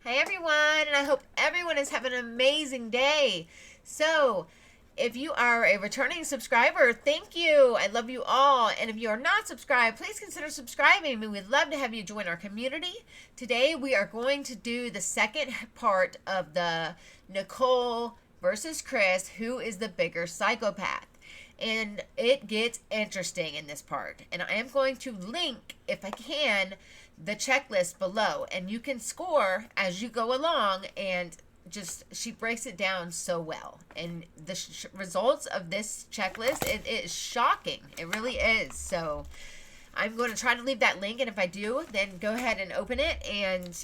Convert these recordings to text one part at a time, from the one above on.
Hey everyone, and I hope everyone is having an amazing day. So, if you are a returning subscriber, thank you. I love you all. And if you are not subscribed, please consider subscribing. We would love to have you join our community. Today, we are going to do the second part of the Nichol versus Chris, who is the bigger psychopath. And it gets interesting in this part. And I am going to link, if I can, the checklist below, and you can score as you go along. And just, she breaks it down so well, and the results of this checklist, it is shocking. It really is. So I'm going to try to leave that link, and if I do, then go ahead and open it and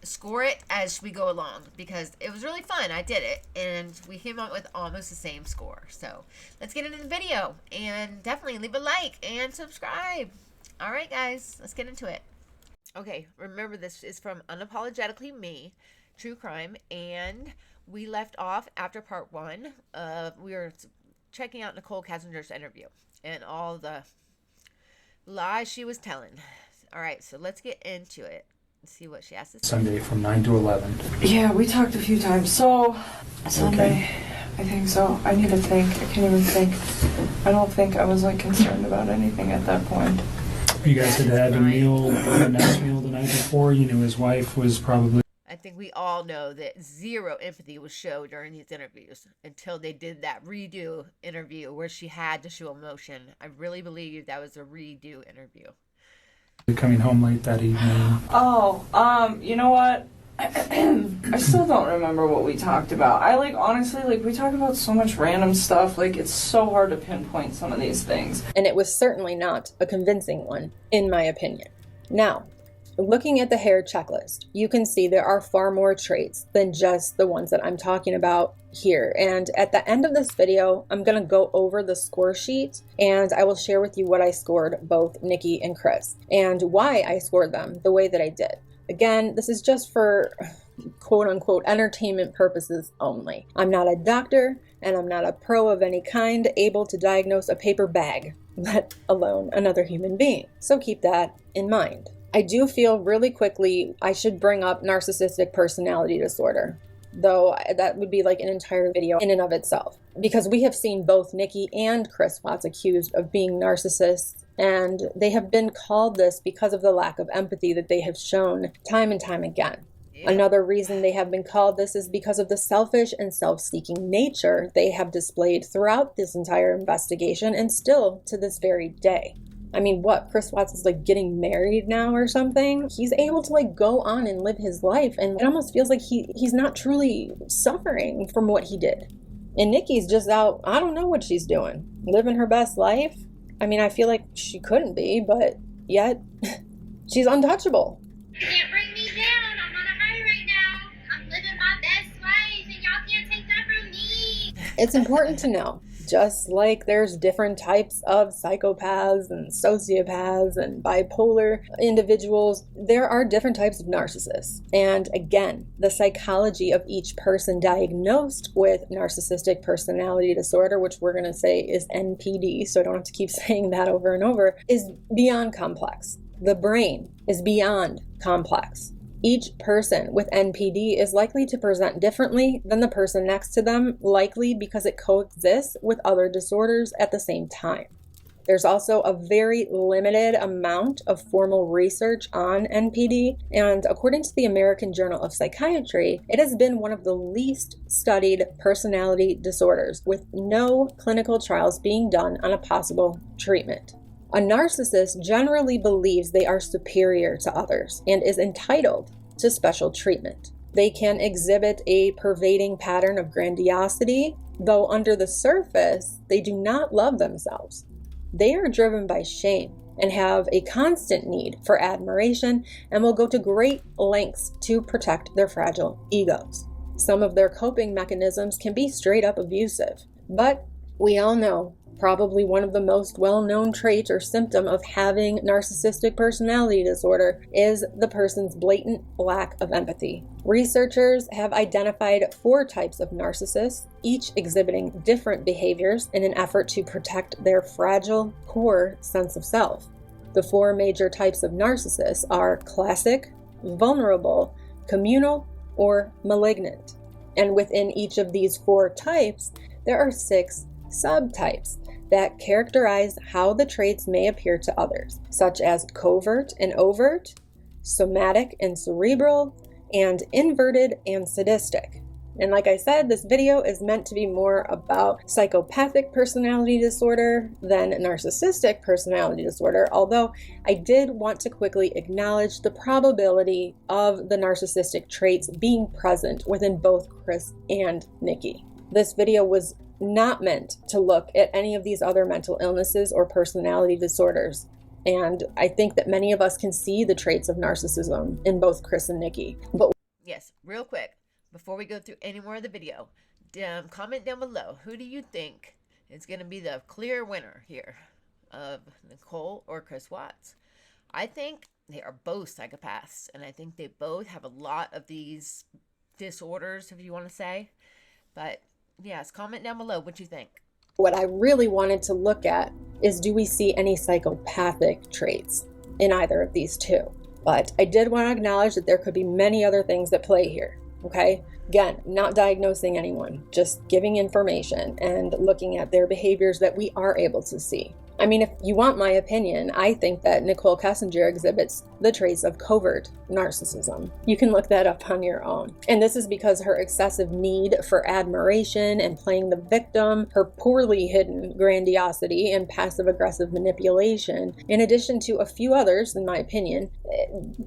score it as we go along, because it was really fun. I did it, and we came up with almost the same score. So let's get into the video, and definitely leave a like and subscribe. All right, guys, let's get into it. Okay, remember, this is from Unapologetically Me, True Crime, and we left off after part one. We were checking out Nichol Kessinger's interview and all the lies she was telling. All right, so let's get into it and see what she has to say. Sunday from 9 to 11. Yeah, we talked a few times. So, Sunday, I think so. I need to think. I can't even think. I don't think I was concerned about anything at that point. You guys had had a meal, a nice meal the night before. You knew his wife was probably... I think we all know that zero empathy was shown during these interviews until they did that redo interview where she had to show emotion. I really believe that was a redo interview. Coming home late that evening. Oh, you know what? I still don't remember what we talked about. Honestly, we talk about so much random stuff. It's so hard to pinpoint some of these things. And it was certainly not a convincing one, in my opinion. Now, looking at the hair checklist, you can see there are far more traits than just the ones that I'm talking about here. And at the end of this video, I'm going to go over the score sheet, and I will share with you what I scored both Nikki and Chris, and why I scored them the way that I did. Again, this is just for quote-unquote entertainment purposes only. I'm not a doctor, and I'm not a pro of any kind able to diagnose a paper bag, let alone another human being. So keep that in mind. I do feel really quickly I should bring up narcissistic personality disorder, though that would be an entire video in and of itself, because we have seen both Nikki and Chris Watts accused of being narcissists, and they have been called this because of the lack of empathy that they have shown time and time again. Yeah. Another reason they have been called this is because of the selfish and self-seeking nature they have displayed throughout this entire investigation, and still to this very day. I mean, what, Chris Watts is getting married now or something? He's able to go on and live his life, and it almost feels like he's not truly suffering from what he did. And Nikki's just out, I don't know what she's doing, living her best life. I mean, I feel like she couldn't be, but yet she's untouchable. You can't bring me down. I'm on a high right now. I'm living my best life, and y'all can't take that from me. It's important to know, just like there's different types of psychopaths and sociopaths and bipolar individuals, there are different types of narcissists. And again, the psychology of each person diagnosed with narcissistic personality disorder, which we're going to say is NPD, so I don't have to keep saying that over and over, is beyond complex. The brain is beyond complex. Each person with NPD is likely to present differently than the person next to them, likely because it coexists with other disorders at the same time. There's also a very limited amount of formal research on NPD, and according to the American Journal of Psychiatry, it has been one of the least studied personality disorders, with no clinical trials being done on a possible treatment. A narcissist generally believes they are superior to others and is entitled to special treatment. They can exhibit a pervading pattern of grandiosity, though under the surface, they do not love themselves. They are driven by shame and have a constant need for admiration and will go to great lengths to protect their fragile egos. Some of their coping mechanisms can be straight up abusive, but we all know probably one of the most well-known traits or symptom of having narcissistic personality disorder is the person's blatant lack of empathy. Researchers have identified 4 types of narcissists, each exhibiting different behaviors in an effort to protect their fragile core sense of self. The 4 major types of narcissists are classic, vulnerable, communal, or malignant. And within each of these 4 types, there are 6 subtypes that characterize how the traits may appear to others, such as covert and overt, somatic and cerebral, and inverted and sadistic. And like I said, this video is meant to be more about psychopathic personality disorder than narcissistic personality disorder, although I did want to quickly acknowledge the probability of the narcissistic traits being present within both Chris and Nikki. This video was not meant to look at any of these other mental illnesses or personality disorders. And I think that many of us can see the traits of narcissism in both Chris and Nikki. But yes, real quick, before we go through any more of the video, comment down below, who do you think is going to be the clear winner here of Nichol or Chris Watts? I think they are both psychopaths, and I think they both have a lot of these disorders, if you want to say. But yes, comment down below what you think. what I really wanted to look at is, do we see any psychopathic traits in either of these two? But I did want to acknowledge that there could be many other things at play here. Okay, again, not diagnosing anyone, just giving information and looking at their behaviors that we are able to see. I mean, if you want my opinion, I think that Nichol Kessinger exhibits the traits of covert narcissism. You can look that up on your own. And this is because her excessive need for admiration and playing the victim, her poorly hidden grandiosity and passive-aggressive manipulation, in addition to a few others, in my opinion,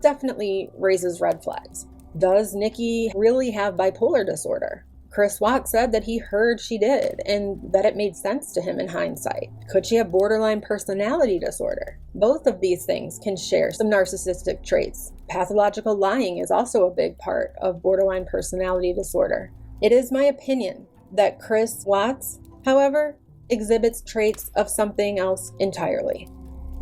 definitely raises red flags. Does Nikki really have bipolar disorder? Chris Watts said that he heard she did and that it made sense to him in hindsight. Could she have borderline personality disorder? Both of these things can share some narcissistic traits. Pathological lying is also a big part of borderline personality disorder. It is my opinion that Chris Watts, however, exhibits traits of something else entirely.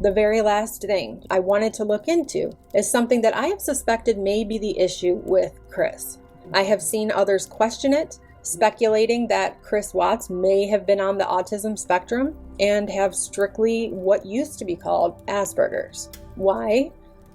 The very last thing I wanted to look into is something that I have suspected may be the issue with Chris. I have seen others question it, speculating that Chris Watts may have been on the autism spectrum and have strictly what used to be called Asperger's. Why?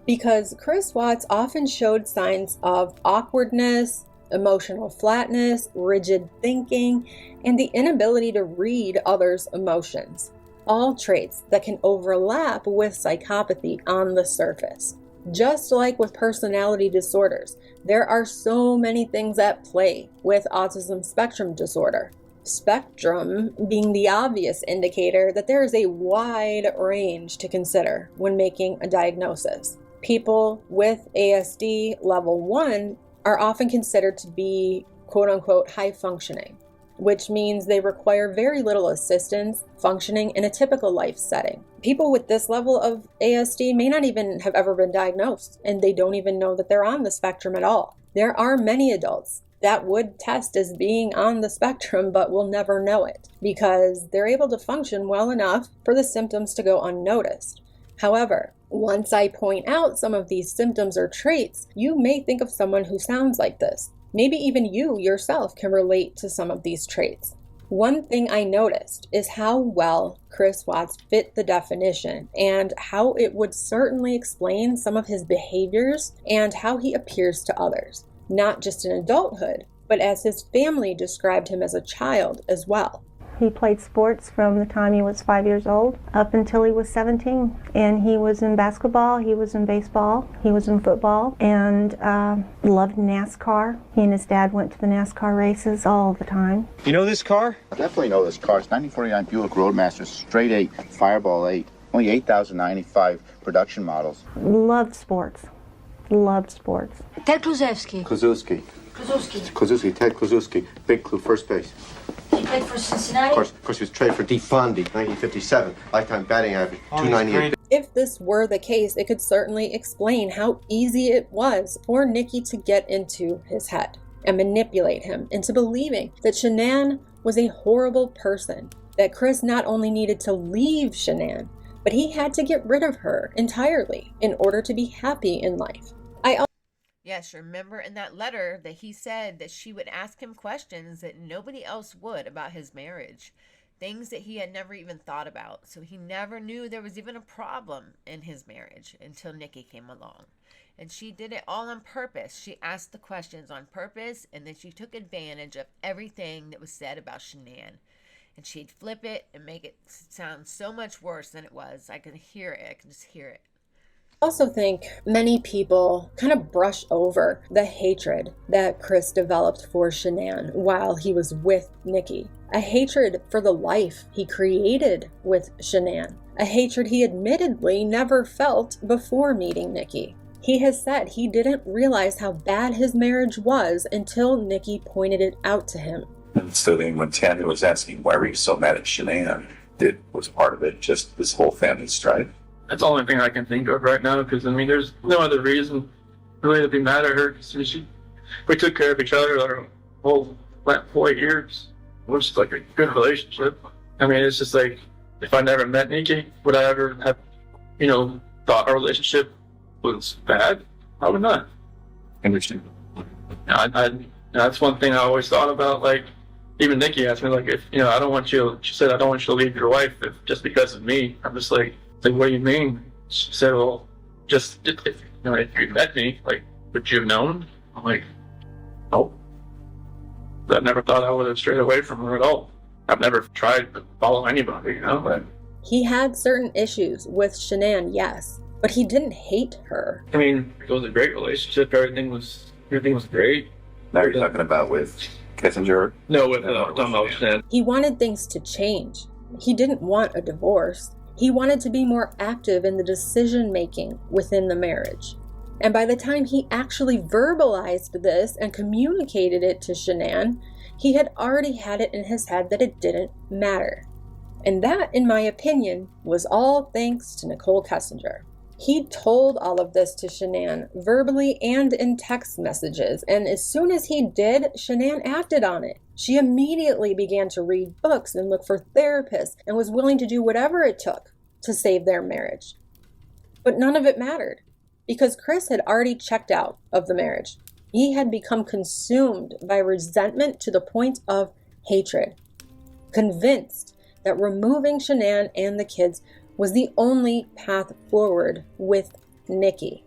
Because Chris Watts often showed signs of awkwardness, emotional flatness, rigid thinking, and the inability to read others' emotions. All traits that can overlap with psychopathy on the surface. Just like with personality disorders, there are so many things at play with autism spectrum disorder. Spectrum being the obvious indicator that there is a wide range to consider when making a diagnosis. People with ASD level 1 are often considered to be quote-unquote high functioning, which means they require very little assistance functioning in a typical life setting. People with this level of ASD may not even have ever been diagnosed, and they don't even know that they're on the spectrum at all. There are many adults that would test as being on the spectrum but will never know it because they're able to function well enough for the symptoms to go unnoticed. However, once I point out some of these symptoms or traits, you may think of someone who sounds like this. Maybe even you yourself can relate to some of these traits. One thing I noticed is how well Chris Watts fit the definition and how it would certainly explain some of his behaviors and how he appears to others, not just in adulthood, but as his family described him as a child as well. He played sports from the time he was 5 years old up until he was 17. And he was in basketball, he was in baseball, he was in football, and loved NASCAR. He and his dad went to the NASCAR races all the time. You know this car? I definitely know this car. It's 1949 Buick Roadmaster, straight 8, Fireball 8. Only 8,095 production models. Loved sports. Loved sports. Ted Kluszewski. Kluszewski, Ted Kluszewski, big clue, first base. He played for Cincinnati. Of course, he was traded for Dee Fondy, 1957. Lifetime batting average, 298. If this were the case, it could certainly explain how easy it was for Nikki to get into his head and manipulate him into believing that Shanann was a horrible person, that Chris not only needed to leave Shanann, but he had to get rid of her entirely in order to be happy in life. Yes, remember in that letter that he said that she would ask him questions that nobody else would about his marriage. things that he had never even thought about. So he never knew there was even a problem in his marriage until Nikki came along. And she did it all on purpose. She asked the questions on purpose, and then she took advantage of everything that was said about Shanann. And she'd flip it and make it sound so much worse than it was. I could hear it. I could just hear it. I also think many people kind of brush over the hatred that Chris developed for Shanann while he was with Nikki. A hatred for the life he created with Shanann. A hatred he admittedly never felt before meeting Nikki. He has said he didn't realize how bad his marriage was until Nikki pointed it out to him. And so then when Tanya was asking, why were you so mad at Shanann? It was part of it, just this whole family strife. That's the only thing I can think of right now, because, I mean, there's no other reason really to be mad at her. We took care of each other our whole 4 years. It was just like a good relationship. I mean, it's just like, if I never met Nikki, would I ever have, thought our relationship was bad? Probably not. Interesting. That's one thing I always thought about, like, even Nikki asked me, like, if, she said, I don't want you to leave your wife just because of me. I'm just like, what do you mean? She said, well, just, if you met me, like, would you have known? I'm like, nope. I never thought I would have strayed away from her at all. I've never tried to follow anybody, But he had certain issues with Shanann, yes, but he didn't hate her. I mean, it was a great relationship. Everything was great. Now you're talking about with Kessinger? No, with talking about Shanann. He wanted things to change. He didn't want a divorce. He wanted to be more active in the decision-making within the marriage. And by the time he actually verbalized this and communicated it to Shanann, he had already had it in his head that it didn't matter. And that, in my opinion, was all thanks to Nichol Kessinger. He told all of this to Shanann verbally and in text messages, and as soon as he did, Shanann acted on it. She immediately began to read books and look for therapists and was willing to do whatever it took to save their marriage. But none of it mattered, because Chris had already checked out of the marriage. He had become consumed by resentment to the point of hatred, convinced that removing Shanann and the kids was the only path forward with Nikki.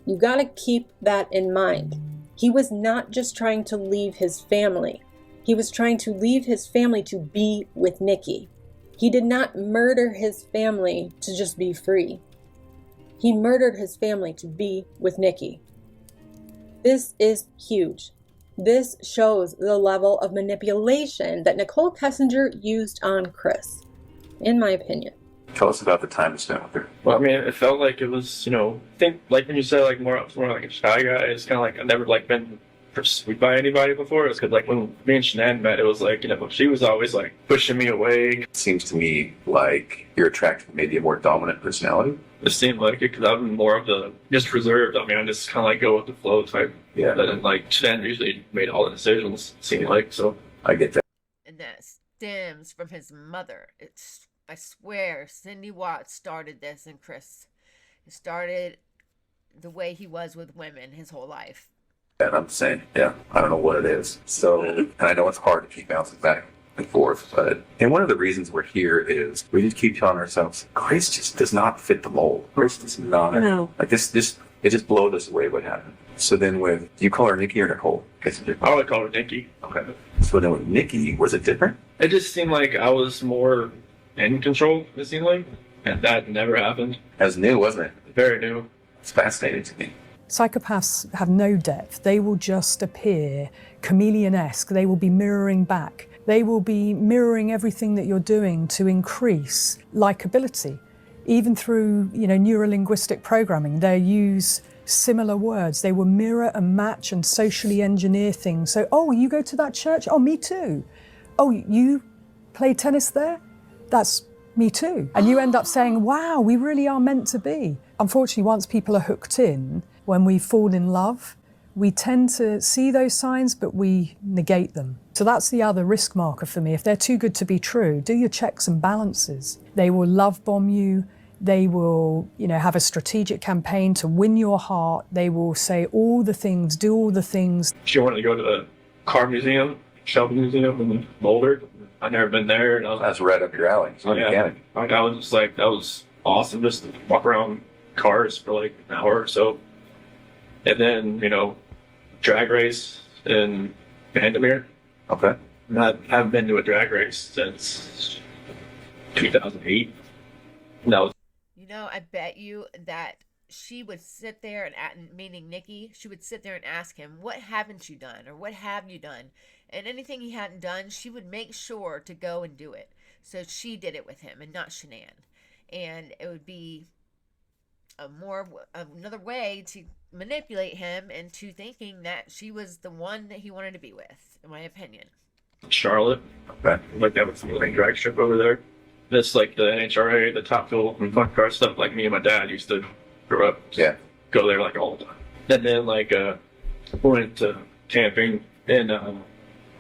You gotta keep that in mind. He was not just trying to leave his family. He was trying to leave his family to be with Nikki. He did not murder his family to just be free. He murdered his family to be with Nikki. This is huge. This shows the level of manipulation that Nichol Kessinger used on Chris, in my opinion. Tell us about the time you spent with her. Well, I mean, it felt like it was, I think, like when you said, like, more like a shy guy, it's kind of like I've never, like, been pursued by anybody before. It was because, like, when me and Shanann met, it was like, she was always, like, pushing me away. It seems to me like you're attracted to maybe a more dominant personality. It seemed like it because I'm more of the just reserved. I mean, I just kind of, like, go with the flow type. Yeah. But then, like, Shanann usually made all the decisions, it seemed like, so. I get that. And that stems from his mother. I swear, Cindy Watts started this in Chris. It started the way he was with women his whole life. And I'm saying, I don't know what it is. So, and I know it's hard to keep bouncing back and forth, and one of the reasons we're here is we just keep telling ourselves, Chris just does not fit the mold. Chris does not. No. Like it just blows us away what happened. So then do you call her Nikki or Nichol? I would call her Nikki. Okay. So then with Nikki, was it different? It just seemed like I was more in control, it seemed like, and that never happened. That was new, wasn't it? Very new. It's fascinating to me. Psychopaths have no depth. They will just appear chameleon-esque. They will be mirroring back. They will be mirroring everything that you're doing to increase likability. Even through, neurolinguistic programming, they use similar words. They will mirror and match and socially engineer things. So, oh, you go to that church? Oh, me too. Oh, you play tennis there? That's me too. And you end up saying, wow, we really are meant to be. Unfortunately, once people are hooked in, when we fall in love, we tend to see those signs, but we negate them. So that's the other risk marker for me. If they're too good to be true, do your checks and balances. They will love bomb you. They will, have a strategic campaign to win your heart. They will say all the things, do all the things. She wanted to go to the car museum, Shelby Museum in Boulder. I'd never been there. And That's right up your alley. It's like I was just like, that was awesome just to walk around cars for like an hour or so. And then, you know, drag race in Vandermeer. Okay. And I haven't been to a drag race since 2008. No. You know, I bet you that she would sit there and, meaning Nikki, she would sit there and ask him, what haven't you done? Or what have you done? And anything he hadn't done, she would make sure to go and do it. So she did it with him and not Shanann. And it would be another way to manipulate him into thinking that she was the one that he wanted to be with, in my opinion. Charlotte. Okay. Like that was the drag strip over there. That's like the NHRA, the Top Fuel and fun car stuff. Like me and my dad used to grow up. Yeah. Go there like all the time. And then like went camping in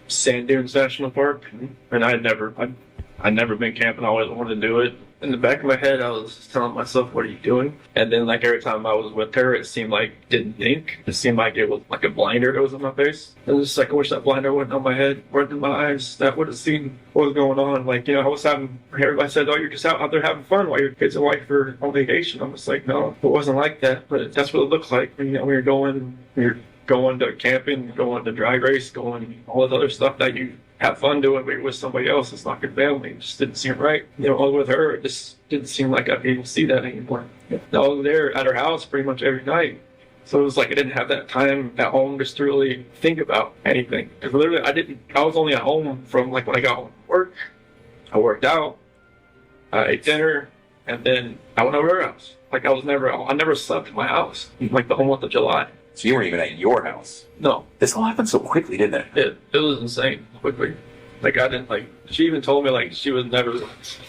Sand Dunes National Park, and I'd never been camping. I always wanted to do it. In the back of my head, I was telling myself, "What are you doing?" And then, like every time I was with her, it seemed like didn't think. It seemed like it was like a blinder that was on my face. It was just like I wish that blinder wasn't on my head, wasn't in my eyes. That would have seen what was going on. Like, you know, I was having. Everybody said, "Oh, you're just out there having fun while your kids and wife are on vacation." I'm just like, no, it wasn't like that. But that's what it looked like. You know, when you're going to camping, going to drag race, going all this other stuff that you have fun doing, but you're with somebody else. It's not your family. It just didn't seem right. You know, with her, it just didn't seem like I could even see that anymore. I was there at her house pretty much every night. So it was like I didn't have that time at home just to really think about anything. Because literally, I was only at home from like when I got home from work. I worked out, I ate dinner, and then I went over to her house. Like I never slept in my house, like the whole month of July. So you weren't even at your house? No. This all happened so quickly, didn't it? It was insane quickly. Like I didn't like. She even told me like she was never in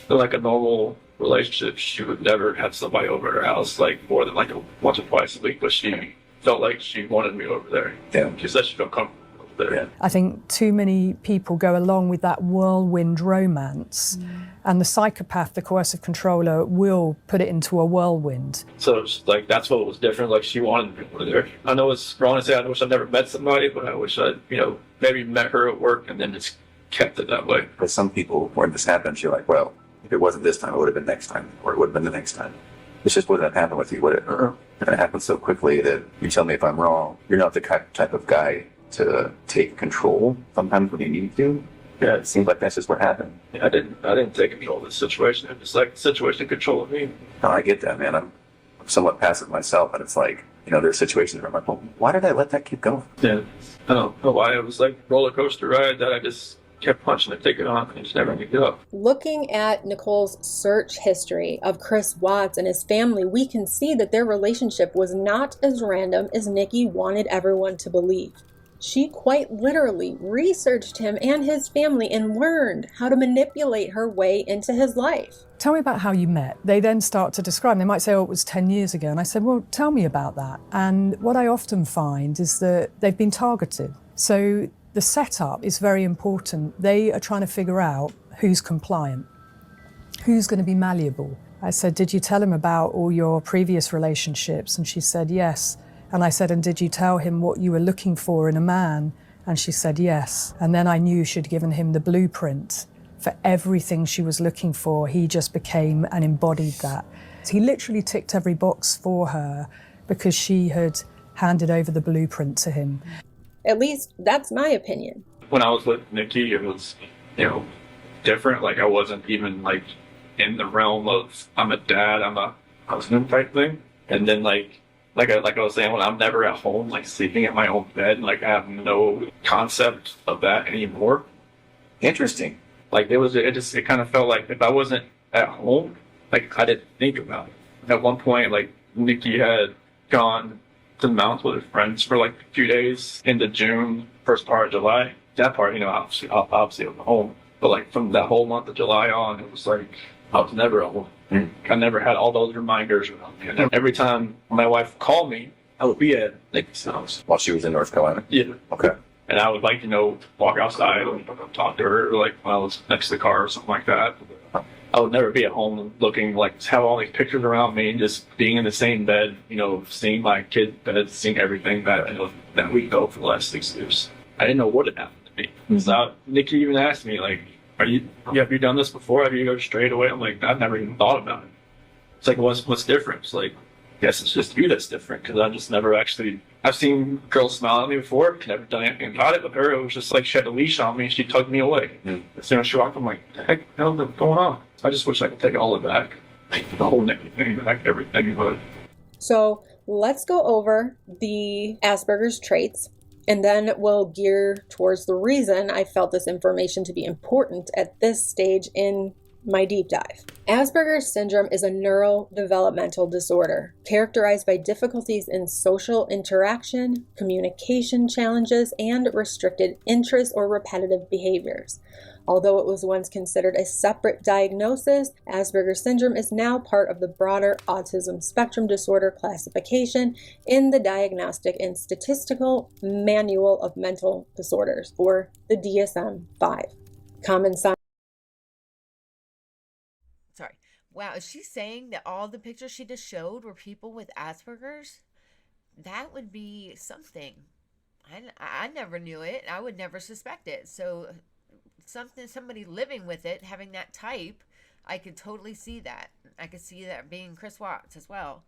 like a normal relationship. She would never have somebody over at her house like more than like once or twice a week. But she felt like she wanted me over there. Yeah. She said she felt comfortable over there. Yeah. I think too many people go along with that whirlwind romance. And the psychopath, the coercive controller, will put it into a whirlwind. So it's like that's what was different. Like she wanted me over there. I know it's wrong to say I wish I'd never met somebody, but I wish I'd, you know, maybe met her at work and then just kept it that way. Because some people, when this happens, you're like, well, if it wasn't this time, it would have been next time, or it would have been the next time. This just wouldn't have happened with you, would it? And it happened so quickly that you tell me if I'm wrong. You're not the type of guy to take control sometimes when you need to. Yeah, it seems like that's just what happened. Yeah, I didn't take control of the situation. It was like the situation controlled me. No, I get that, man. I'm somewhat passive myself, but it's like, you know, there's situations where I'm like, well, why did I let that keep going? Yeah, I don't know why. It was like a roller coaster ride that I just kept punching it, taking it on, and just never picked it up. Looking at Nicole's search history of Chris Watts and his family, we can see that their relationship was not as random as Nikki wanted everyone to believe. She quite literally researched him and his family and learned how to manipulate her way into his life. Tell me about how you met. They then start to describe. They might say, oh, it was 10 years ago. And I said, well, tell me about that. And what I often find is that they've been targeted. So the setup is very important. They are trying to figure out who's compliant, who's going to be malleable. I said, did you tell him about all your previous relationships? And she said, yes. And I said, and did you tell him what you were looking for in a man? And she said, yes. And then I knew she'd given him the blueprint for everything she was looking for. He just became and embodied that. He literally ticked every box for her because she had handed over the blueprint to him. At least that's my opinion. When I was with Nikki, it was, you know, different. Like I wasn't even like in the realm of I'm a dad, I'm a husband type thing. And then like I was saying, when I'm never at home, like sleeping at my own bed, like I have no concept of that anymore. Interesting. Like it kind of felt like if I wasn't at home, like I didn't think about it. At one point, like Nikki had gone to the mountains with her friends for like a few days into June, first part of July. That part, you know, obviously I was home. But like from that whole month of July on, it was like I was never at home. I never had all those reminders around me. And every time my wife called me, I would be at Nikki's house. While she was in North Carolina? Yeah. Okay. And I would like, you know, walk outside and talk to her, like when I was next to the car or something like that. I would never be at home looking like, have all these pictures around me and just being in the same bed, you know, seeing my kid's bed, seeing everything that, you know, that we know for the last 6 years. I didn't know what had happened to me. So Nikki even asked me, like, have you done this before? Have you go straight away? I'm like, I've never even thought about it. It's like, what's different? It's like, I guess it's just you that's different, because I just never actually, I've seen girls smile at me before, never done anything about it. With her, it was just like she had a leash on me and she tugged me away. As soon as she walked, I'm like, the heck is going on? I just wish I could take all of it back. The whole thing back, everything. But So let's go over the Asperger's traits, and then we'll gear towards the reason I felt this information to be important at this stage in my deep dive. Asperger's syndrome is a neurodevelopmental disorder characterized by difficulties in social interaction, communication challenges, and restricted interest or repetitive behaviors. Although it was once considered a separate diagnosis, Asperger's syndrome is now part of the broader autism spectrum disorder classification in the Diagnostic and Statistical Manual of Mental Disorders, or the DSM-5. Common signs. Sorry. Wow, is she saying that all the pictures she just showed were people with Asperger's? That would be something. I never knew it. I would never suspect it. So somebody living with it, having that type, I could totally see that. I could see that being Chris Watts as well.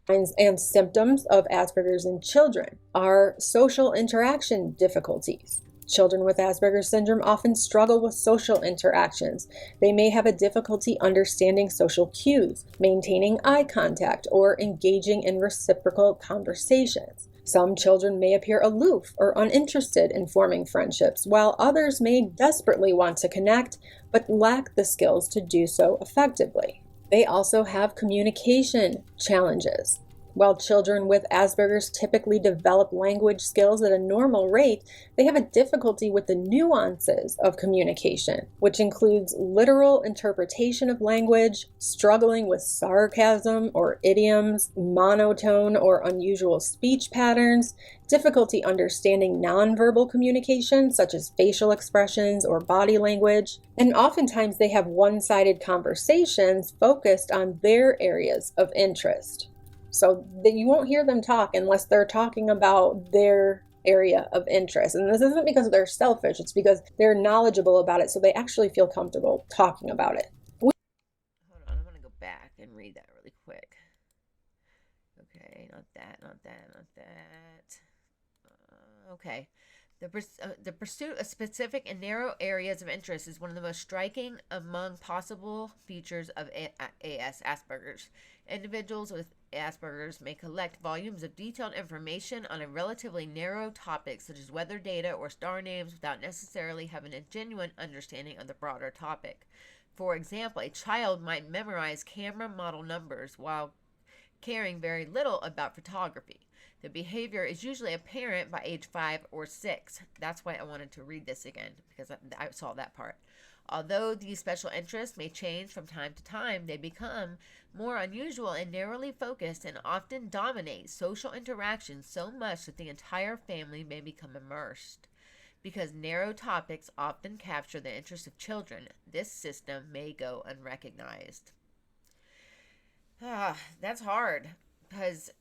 Signs and symptoms of Asperger's in children are social interaction difficulties. Children with Asperger's syndrome often struggle with social interactions. They may have a difficulty understanding social cues, maintaining eye contact, or engaging in reciprocal conversations. Some children may appear aloof or uninterested in forming friendships, while others may desperately want to connect, but lack the skills to do so effectively. They also have communication challenges. While children with Asperger's typically develop language skills at a normal rate, they have a difficulty with the nuances of communication, which includes literal interpretation of language, struggling with sarcasm or idioms, monotone or unusual speech patterns, difficulty understanding nonverbal communication, such as facial expressions or body language, and oftentimes they have one-sided conversations focused on their areas of interest. So that you won't hear them talk unless they're talking about their area of interest. And this isn't because they're selfish, it's because they're knowledgeable about it, so they actually feel comfortable talking about it. Hold on, I'm going to go back and read that really quick. Okay, not that. Okay. The pursuit of specific and narrow areas of interest is one of the most striking among possible features of Asperger's. Individuals with Asperger's may collect volumes of detailed information on a relatively narrow topic, such as weather data or star names, without necessarily having a genuine understanding of the broader topic. For example, a child might memorize camera model numbers while caring very little about photography. The behavior is usually apparent by age 5 or 6. That's why I wanted to read this again, because I saw that part. Although these special interests may change from time to time, they become more unusual and narrowly focused and often dominate social interactions so much that the entire family may become immersed. Because narrow topics often capture the interest of children, this system may go unrecognized. That's hard, because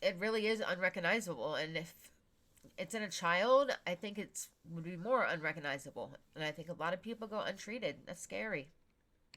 it really is unrecognizable, and if it's in a child, I think it would be more unrecognizable, and I think a lot of people go untreated. That's scary.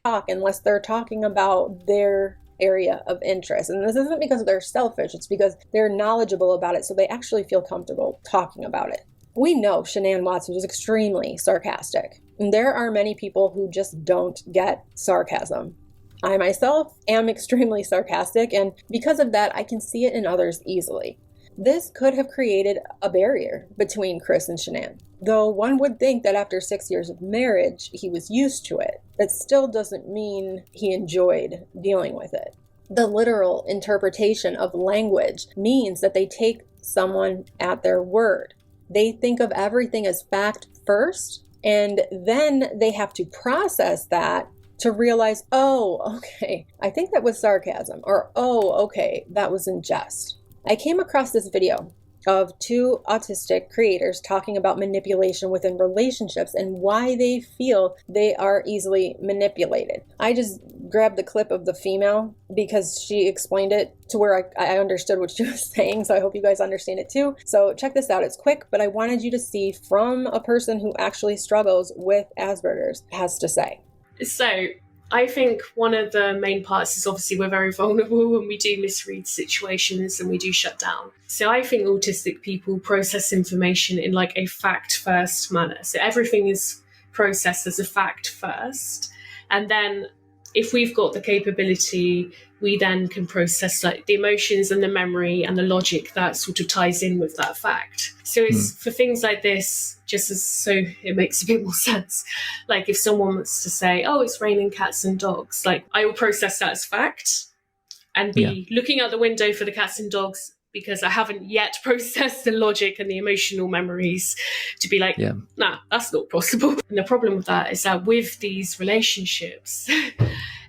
Unless they're talking about their area of interest. And this isn't because they're selfish, it's because they're knowledgeable about it, so they actually feel comfortable talking about it. We know Shanann Watts was extremely sarcastic, and there are many people who just don't get sarcasm. I myself am extremely sarcastic, and because of that, I can see it in others easily. This could have created a barrier between Chris and Shanann, though one would think that after 6 years of marriage, he was used to it. That still doesn't mean he enjoyed dealing with it. The literal interpretation of language means that they take someone at their word. They think of everything as fact first, and then they have to process that to realize, oh, okay, I think that was sarcasm, or oh, okay, that was in jest. I came across this video of two autistic creators talking about manipulation within relationships and why they feel they are easily manipulated. I just grabbed the clip of the female because she explained it to where I understood what she was saying, so I hope you guys understand it too. So check this out. It's quick, but I wanted you to see from a person who actually struggles with Asperger's has to say. So I think one of the main parts is obviously we're very vulnerable and we do misread situations and we do shut down. So I think autistic people process information in like a fact first manner. So everything is processed as a fact first. And then if we've got the capability, we then can process like the emotions and the memory and the logic that sort of ties in with that fact. So it's for things like this, just as so it makes a bit more sense. Like if someone wants to say, oh, it's raining cats and dogs, like I will process that as fact and be looking out the window for the cats and dogs because I haven't yet processed the logic and the emotional memories to be like, nah, that's not possible. And the problem with that is that with these relationships,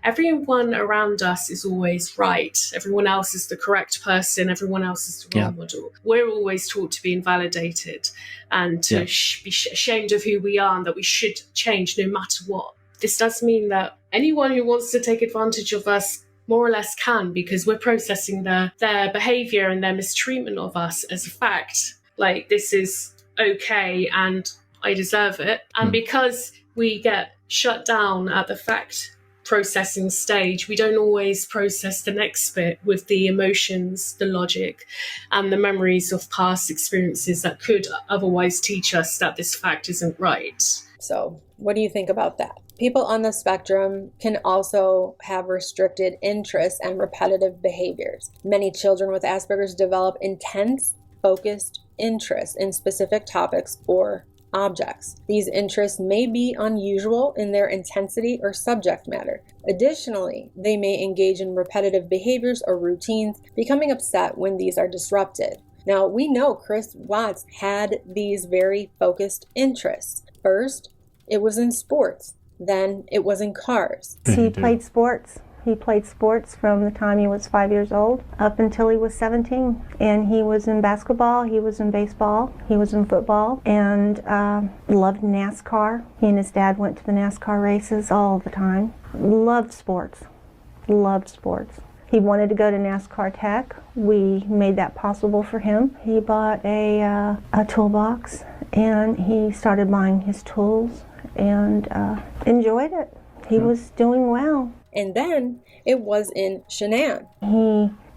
everyone around us is always right. Everyone else is the correct person. Everyone else is the role model. We're always taught to be invalidated and to be ashamed of who we are and that we should change no matter what. This does mean that anyone who wants to take advantage of us more or less can, because we're processing their behavior and their mistreatment of us as a fact. Like, this is okay and I deserve it. And because we get shut down at the fact processing stage, we don't always process the next bit with the emotions, the logic, and the memories of past experiences that could otherwise teach us that this fact isn't right. So, what do you think about that? People on the spectrum can also have restricted interests and repetitive behaviors. Many children with Asperger's develop intense, focused interests in specific topics or objects. These interests may be unusual in their intensity or subject matter. Additionally, they may engage in repetitive behaviors or routines, becoming upset when these are disrupted. Now, we know Chris Watts had these very focused interests. First, it was in sports. Then it was in cars. He played sports. He played sports from the time he was 5 years old up until he was 17. And he was in basketball, he was in baseball, he was in football, and loved NASCAR. He and his dad went to the NASCAR races all the time. Loved sports. Loved sports. He wanted to go to NASCAR Tech. We made that possible for him. He bought a toolbox and he started buying his tools and enjoyed it. He was doing well. And then it was in Shanann.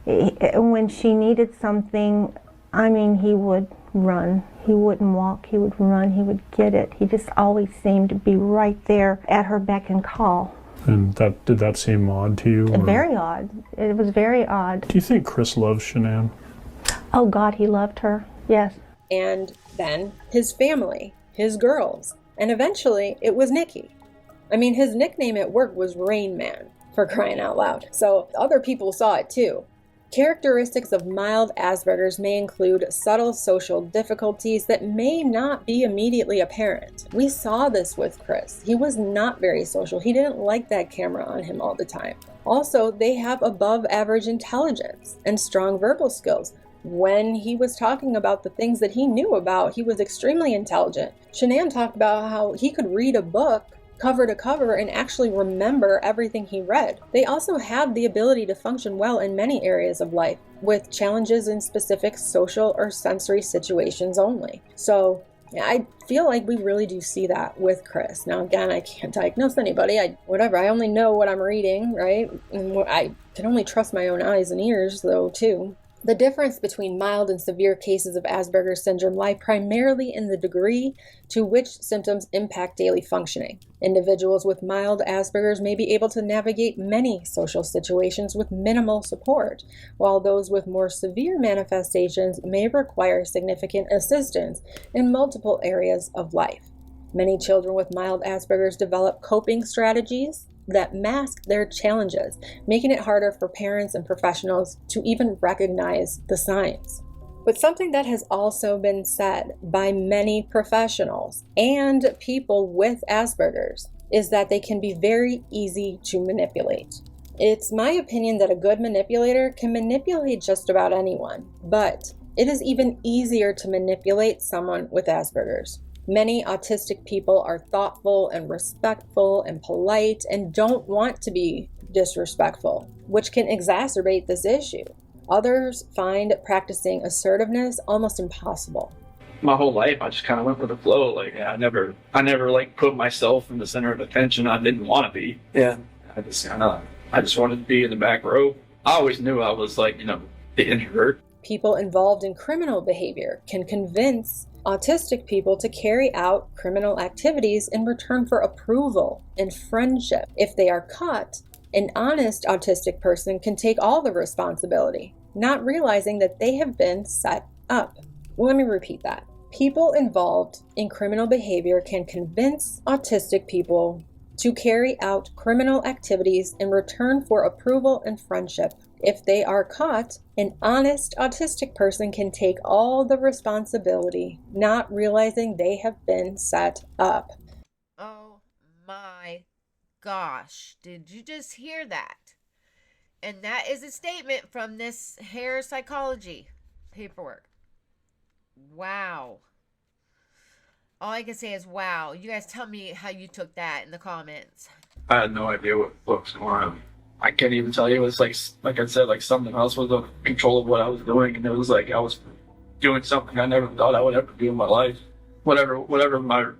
When she needed something, I mean, he would run. He wouldn't walk, he would run, he would get it. He just always seemed to be right there at her beck and call. And did that seem odd to you? Very odd. It was very odd. Do you think Chris loves Shanann? Oh God, he loved her, yes. And then his family, his girls. And eventually, it was Nikki. I mean, his nickname at work was Rain Man, for crying out loud. So other people saw it too. Characteristics of mild Asperger's may include subtle social difficulties that may not be immediately apparent. We saw this with Chris. He was not very social. He didn't like that camera on him all the time. Also, they have above average intelligence and strong verbal skills. When he was talking about the things that he knew about, he was extremely intelligent. Shanann talked about how he could read a book cover to cover and actually remember everything he read. They also have the ability to function well in many areas of life, with challenges in specific social or sensory situations only. So I feel like we really do see that with Chris. Now, again, I can't diagnose anybody. I only know what I'm reading, right? And I can only trust my own eyes and ears, though, too. The difference between mild and severe cases of Asperger's syndrome lie primarily in the degree to which symptoms impact daily functioning. Individuals with mild Asperger's may be able to navigate many social situations with minimal support, while those with more severe manifestations may require significant assistance in multiple areas of life. Many children with mild Asperger's develop coping strategies that mask their challenges, making it harder for parents and professionals to even recognize the signs. But something that has also been said by many professionals and people with Asperger's is that they can be very easy to manipulate. It's my opinion that a good manipulator can manipulate just about anyone, but It is even easier to manipulate someone with Asperger's. Many autistic people are thoughtful and respectful and polite and don't want to be disrespectful, which can exacerbate this issue. Others find practicing assertiveness almost impossible. My whole life, I just kind of went with the flow. Like, I never like put myself in the center of attention. I didn't want to be. Yeah. I just wanted to be in the back row. I always knew I was like, the introvert. People involved in criminal behavior can convince autistic people to carry out criminal activities in return for approval and friendship. If they are caught, an honest autistic person can take all the responsibility, not realizing that they have been set up. Let me repeat that. People involved in criminal behavior can convince autistic people to carry out criminal activities in return for approval and friendship. If they are caught, an honest autistic person can take all the responsibility, not realizing they have been set up. Oh my gosh, did you just hear that? And that is a statement from this hair psychology paperwork. Wow. All I can say is wow. You guys tell me how you took that in the comments. I had no idea what was going on. I can't even tell you. It was like I said, like something else was in control of what I was doing, and it was like I was doing something I never thought I would ever do in my life. Whatever my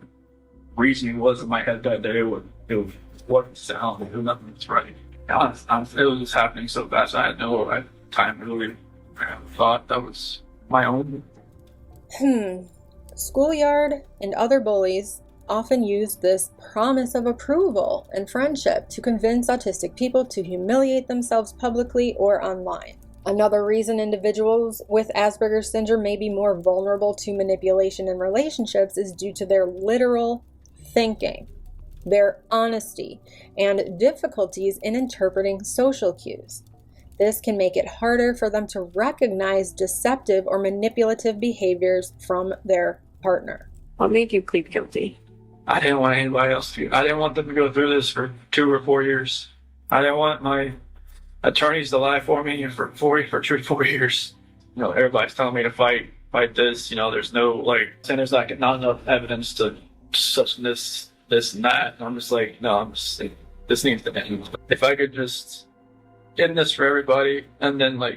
reasoning was in my head that day, it wasn't sound. It was nothing was right. Honestly, it was just happening so fast. I had no time to really thought that was my own. Schoolyard and other bullies often use this promise of approval and friendship to convince autistic people to humiliate themselves publicly or online. Another reason individuals with Asperger's syndrome may be more vulnerable to manipulation in relationships is due to their literal thinking, their honesty, and difficulties in interpreting social cues. This can make it harder for them to recognize deceptive or manipulative behaviors from their partner. What made you plead guilty? I didn't want anybody else to. I didn't want them to go through this for 2 or 4 years. I didn't want my attorneys to lie for me for 3 or 4 years. Everybody's telling me to fight this. There's no and there's not enough evidence to such this and that. And I'm just like, no, this needs to end. If I could just end this for everybody, and then I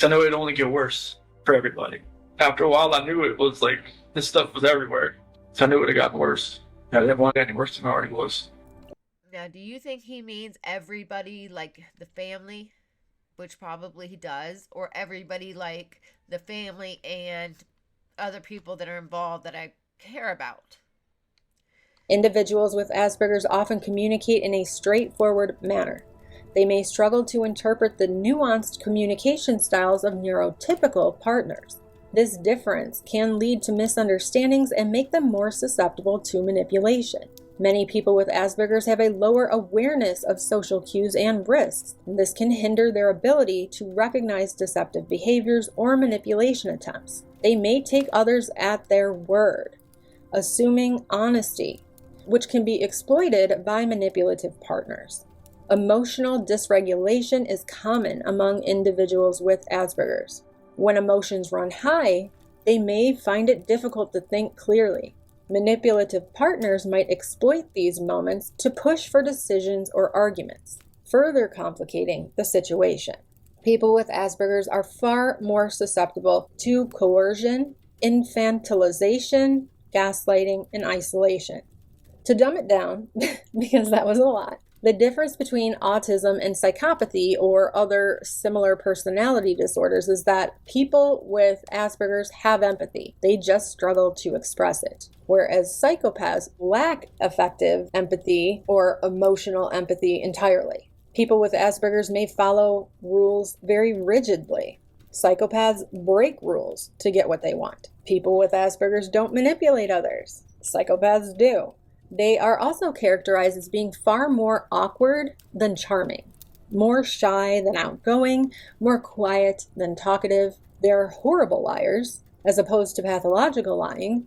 know it'd only get worse for everybody. After a while, I knew it was this stuff was everywhere. So I knew it would have gotten worse. I didn't want it any worse than it already was. Now, do you think he means everybody, like the family, which probably he does, or everybody like the family and other people that are involved that I care about? Individuals with Asperger's often communicate in a straightforward manner. They may struggle to interpret the nuanced communication styles of neurotypical partners. This difference can lead to misunderstandings and make them more susceptible to manipulation. Many people with Asperger's have a lower awareness of social cues and risks. This can hinder their ability to recognize deceptive behaviors or manipulation attempts. They may take others at their word, assuming honesty, which can be exploited by manipulative partners. Emotional dysregulation is common among individuals with Asperger's. When emotions run high, they may find it difficult to think clearly. Manipulative partners might exploit these moments to push for decisions or arguments, further complicating the situation. People with Asperger's are far more susceptible to coercion, infantilization, gaslighting, and isolation. To dumb it down, because that was a lot, the difference between autism and psychopathy or other similar personality disorders is that people with Asperger's have empathy. They just struggle to express it. Whereas psychopaths lack effective empathy or emotional empathy entirely. People with Asperger's may follow rules very rigidly. Psychopaths break rules to get what they want. People with Asperger's don't manipulate others. Psychopaths do. They are also characterized as being far more awkward than charming, more shy than outgoing, more quiet than talkative. They're horrible liars, as opposed to pathological lying,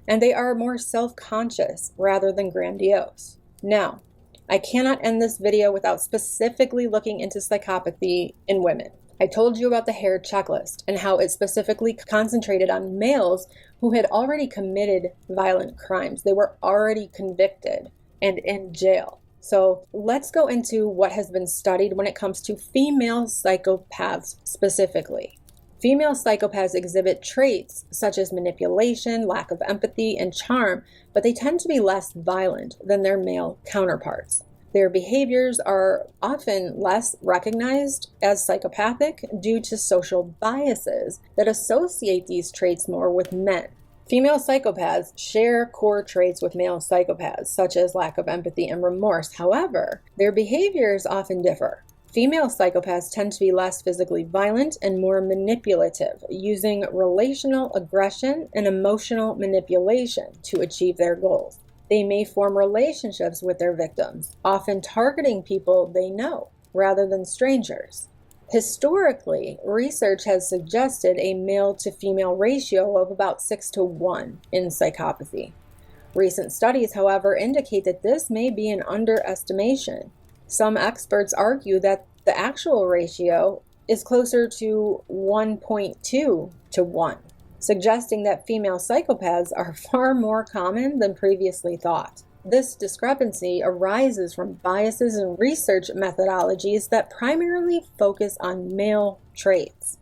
and they are more self-conscious rather than grandiose. Now, I cannot end this video without specifically looking into psychopathy in women. I told you about the hair checklist and how it specifically concentrated on males who had already committed violent crimes. They were already convicted and in jail. So let's go into what has been studied when it comes to female psychopaths specifically. Female psychopaths exhibit traits such as manipulation, lack of empathy, and charm, but they tend to be less violent than their male counterparts. Their behaviors are often less recognized as psychopathic due to social biases that associate these traits more with men. Female psychopaths share core traits with male psychopaths, such as lack of empathy and remorse. However, their behaviors often differ. Female psychopaths tend to be less physically violent and more manipulative, using relational aggression and emotional manipulation to achieve their goals. They may form relationships with their victims, often targeting people they know rather than strangers. Historically, research has suggested a male to female ratio of about 6-to-1 in psychopathy. Recent studies, however, indicate that this may be an underestimation. Some experts argue that the actual ratio is closer to 1.2-to-1, suggesting that female psychopaths are far more common than previously thought. This discrepancy arises from biases in research methodologies that primarily focus on male traits.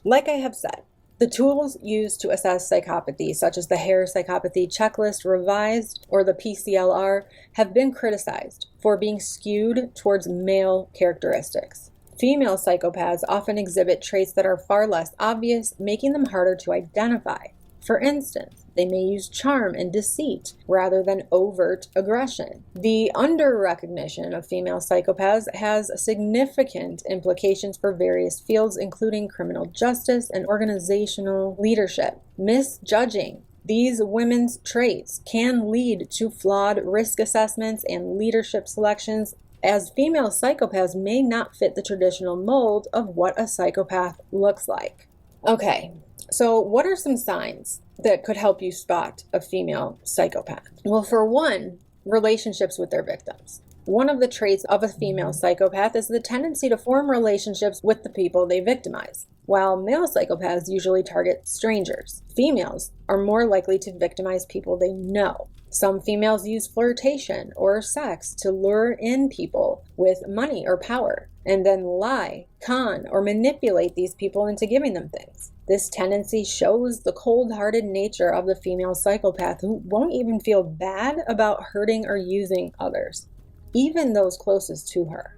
Like I have said, the tools used to assess psychopathy, such as the Hare Psychopathy Checklist Revised or the PCLR, have been criticized for being skewed towards male characteristics. Female psychopaths often exhibit traits that are far less obvious, making them harder to identify. For instance, they may use charm and deceit rather than overt aggression. The under-recognition of female psychopaths has significant implications for various fields, including criminal justice and organizational leadership. Misjudging these women's traits can lead to flawed risk assessments and leadership selections, as female psychopaths may not fit the traditional mold of what a psychopath looks like. Okay. So what are some signs that could help you spot a female psychopath? Well, for one, relationships with their victims. One of the traits of a female psychopath is the tendency to form relationships with the people they victimize. While male psychopaths usually target strangers, females are more likely to victimize people they know. Some females use flirtation or sex to lure in people with money or power, and then lie, con, or manipulate these people into giving them things. This tendency shows the cold-hearted nature of the female psychopath, who won't even feel bad about hurting or using others, even those closest to her.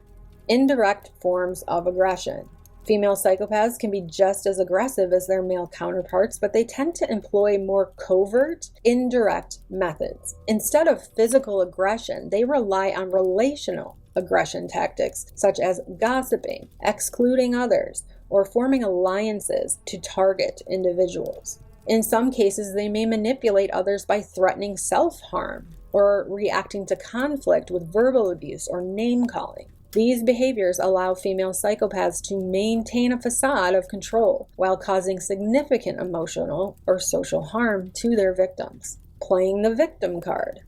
Indirect forms of aggression. Female psychopaths can be just as aggressive as their male counterparts, but they tend to employ more covert, indirect methods. Instead of physical aggression, they rely on relational aggression tactics, such as gossiping, excluding others, or forming alliances to target individuals. In some cases, they may manipulate others by threatening self-harm or reacting to conflict with verbal abuse or name-calling. These behaviors allow female psychopaths to maintain a facade of control while causing significant emotional or social harm to their victims. Playing the victim card.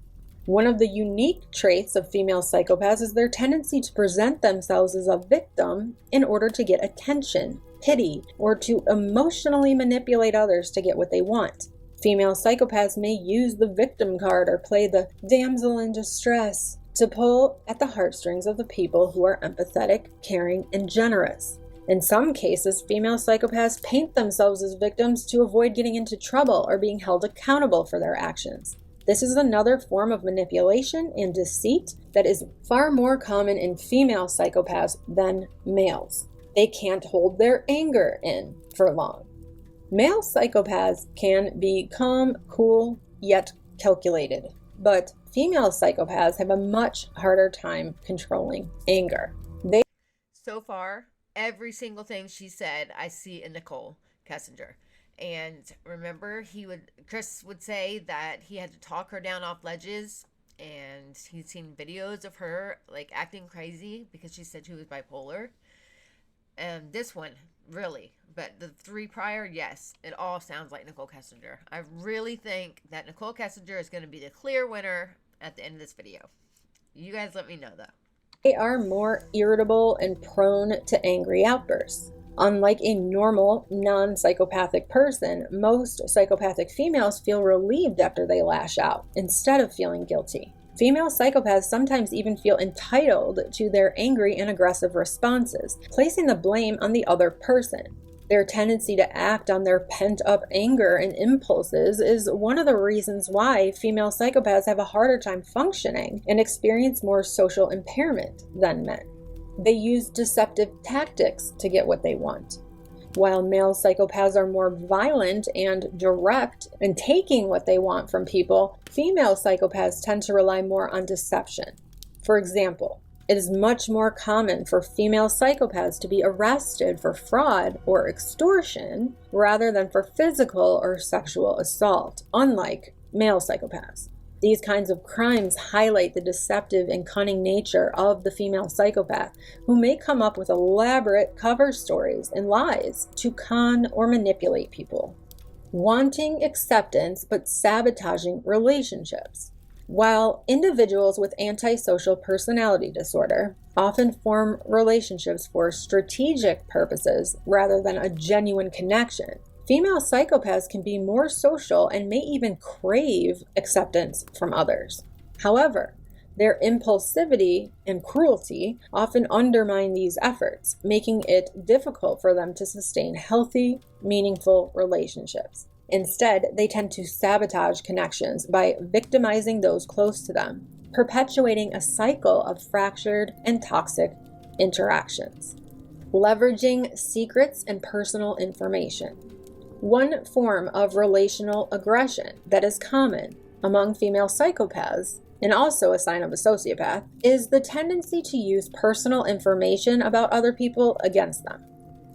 One of the unique traits of female psychopaths is their tendency to present themselves as a victim in order to get attention, pity, or to emotionally manipulate others to get what they want. Female psychopaths may use the victim card or play the damsel in distress to pull at the heartstrings of the people who are empathetic, caring, and generous. In some cases, female psychopaths paint themselves as victims to avoid getting into trouble or being held accountable for their actions. This is another form of manipulation and deceit that is far more common in female psychopaths than males. They can't hold their anger in for long. Male psychopaths can be calm, cool, yet calculated, but female psychopaths have a much harder time controlling anger. So far, every single thing she said, I see in Nichol Kessinger. And remember, Chris would say that he had to talk her down off ledges, and he'd seen videos of her like acting crazy because she said she was bipolar. And this one, really, but the three prior, yes, it all sounds like Nichol Kessinger. I really think that Nichol Kessinger is going to be the clear winner at the end of this video. You guys let me know though. They are more irritable and prone to angry outbursts. Unlike a normal, non-psychopathic person, most psychopathic females feel relieved after they lash out, instead of feeling guilty. Female psychopaths sometimes even feel entitled to their angry and aggressive responses, placing the blame on the other person. Their tendency to act on their pent-up anger and impulses is one of the reasons why female psychopaths have a harder time functioning and experience more social impairment than men. They use deceptive tactics to get what they want. While male psychopaths are more violent and direct in taking what they want from people, female psychopaths tend to rely more on deception. For example, it is much more common for female psychopaths to be arrested for fraud or extortion rather than for physical or sexual assault, unlike male psychopaths. These kinds of crimes highlight the deceptive and cunning nature of the female psychopath, who may come up with elaborate cover stories and lies to con or manipulate people. Wanting acceptance but sabotaging relationships. While individuals with antisocial personality disorder often form relationships for strategic purposes rather than a genuine connection, female psychopaths can be more social and may even crave acceptance from others. However, their impulsivity and cruelty often undermine these efforts, making it difficult for them to sustain healthy, meaningful relationships. Instead, they tend to sabotage connections by victimizing those close to them, perpetuating a cycle of fractured and toxic interactions. Leveraging secrets and personal information. One form of relational aggression that is common among female psychopaths, and also a sign of a sociopath, is the tendency to use personal information about other people against them.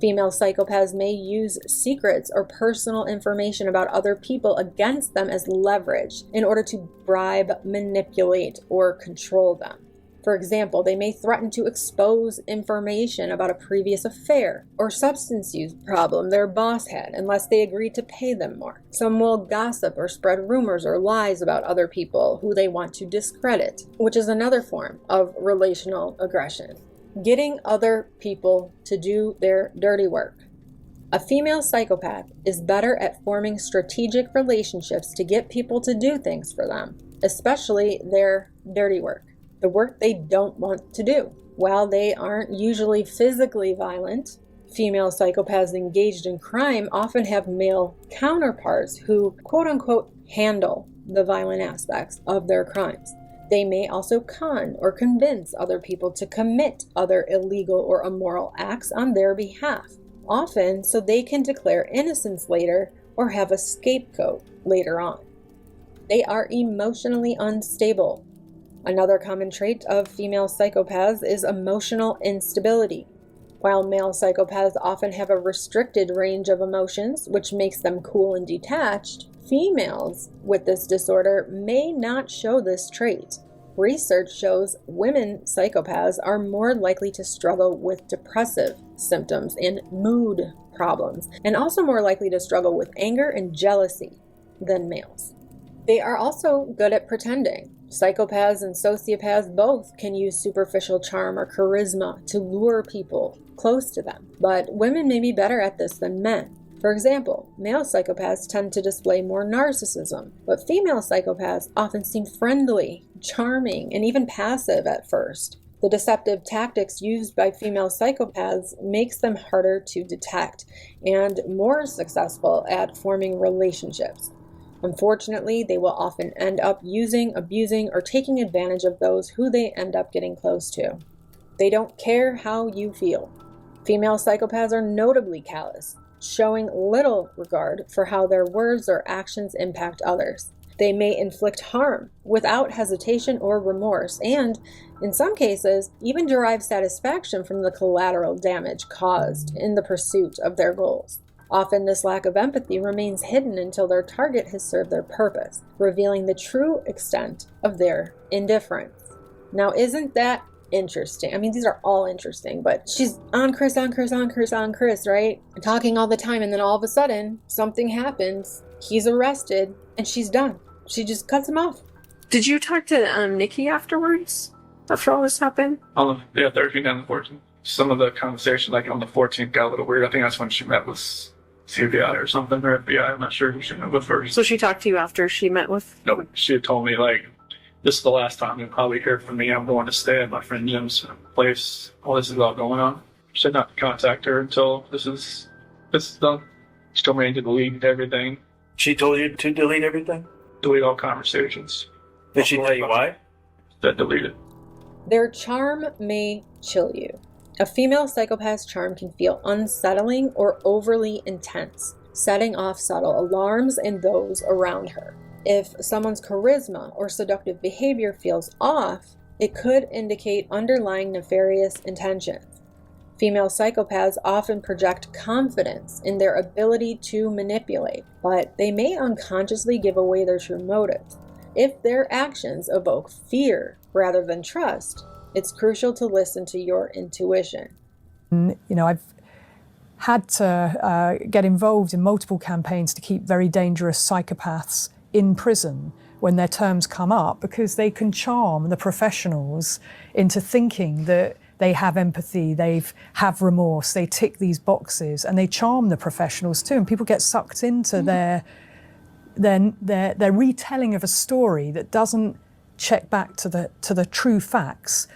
Female psychopaths may use secrets or personal information about other people against them as leverage in order to bribe, manipulate, or control them. For example, they may threaten to expose information about a previous affair or substance use problem their boss had unless they agree to pay them more. Some will gossip or spread rumors or lies about other people who they want to discredit, which is another form of relational aggression. Getting other people to do their dirty work. A female psychopath is better at forming strategic relationships to get people to do things for them, especially their dirty work, the work they don't want to do. While they aren't usually physically violent, female psychopaths engaged in crime often have male counterparts who, quote-unquote, handle the violent aspects of their crimes. They may also con or convince other people to commit other illegal or immoral acts on their behalf, often so they can declare innocence later or have a scapegoat later on. They are emotionally unstable. Another common trait of female psychopaths is emotional instability. While male psychopaths often have a restricted range of emotions, which makes them cool and detached, females with this disorder may not show this trait. Research shows women psychopaths are more likely to struggle with depressive symptoms and mood problems, and also more likely to struggle with anger and jealousy than males. They are also good at pretending. Psychopaths and sociopaths both can use superficial charm or charisma to lure people close to them, but women may be better at this than men. For example, male psychopaths tend to display more narcissism, but female psychopaths often seem friendly, charming, and even passive at first. The deceptive tactics used by female psychopaths makes them harder to detect and more successful at forming relationships. Unfortunately, they will often end up using, abusing, or taking advantage of those who they end up getting close to. They don't care how you feel. Female psychopaths are notably callous, showing little regard for how their words or actions impact others. They may inflict harm without hesitation or remorse, and, in some cases, even derive satisfaction from the collateral damage caused in the pursuit of their goals. Often this lack of empathy remains hidden until their target has served their purpose, revealing the true extent of their indifference. Now, isn't that interesting? I mean, these are all interesting, but she's on Chris, right? Talking all the time, and then all of a sudden, something happens, he's arrested, and she's done. She just cuts him off. Did you talk to Nikki afterwards? After all this happened? Yeah, Thursday down the 14th. some of the conversation, like on the 14th, got a little weird. I think that's when she met with CBI or something, or FBI. I'm not sure who she met with first. So she talked to you after she met with? No, she had told me, like, this is the last time you'll probably hear from me. I'm going to stay at my friend Jim's place. All this is all going on. She said not to contact her until this is done. She told me to delete everything. She told you to delete everything? Delete all conversations. Did she tell you why? That deleted. Their charm may chill you. A female psychopath's charm can feel unsettling or overly intense, setting off subtle alarms in those around her. If someone's charisma or seductive behavior feels off, it could indicate underlying nefarious intentions. Female psychopaths often project confidence in their ability to manipulate, but they may unconsciously give away their true motives. If their actions evoke fear rather than trust, it's crucial to listen to your intuition. You know, I've had to get involved in multiple campaigns to keep very dangerous psychopaths in prison when their terms come up, because they can charm the professionals into thinking that they have empathy, they have remorse, they tick these boxes, and they charm the professionals too. And people get sucked into their retelling of a story that doesn't check back to the true facts.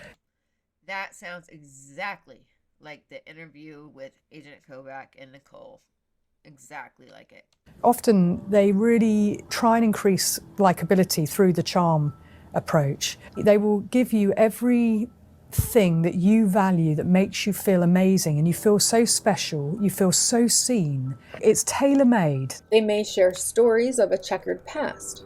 That sounds exactly like the interview with Agent Kovac and Nichol. Exactly like it. Often they really try and increase likability through the charm approach. They will give you everything that you value that makes you feel amazing, and you feel so special, you feel so seen. It's tailor-made. They may share stories of a checkered past.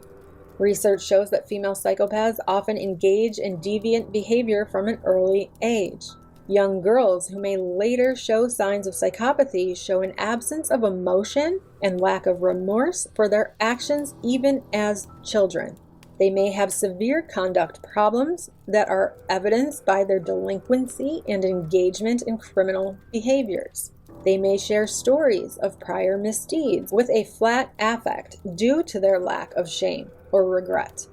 Research shows that female psychopaths often engage in deviant behavior from an early age. Young girls who may later show signs of psychopathy show an absence of emotion and lack of remorse for their actions even as children. They may have severe conduct problems that are evidenced by their delinquency and engagement in criminal behaviors. They may share stories of prior misdeeds with a flat affect due to their lack of shame or regret.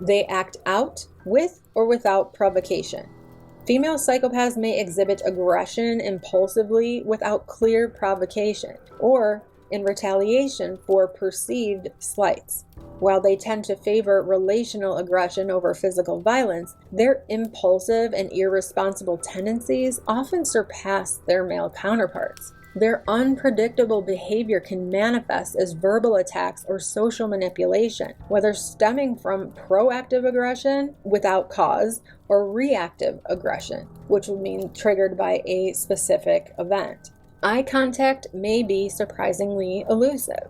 They act out with or without provocation. Female psychopaths may exhibit aggression impulsively without clear provocation or in retaliation for perceived slights. While they tend to favor relational aggression over physical violence, their impulsive and irresponsible tendencies often surpass their male counterparts. Their unpredictable behavior can manifest as verbal attacks or social manipulation, whether stemming from proactive aggression without cause or reactive aggression, which would mean triggered by a specific event. Eye contact may be surprisingly elusive.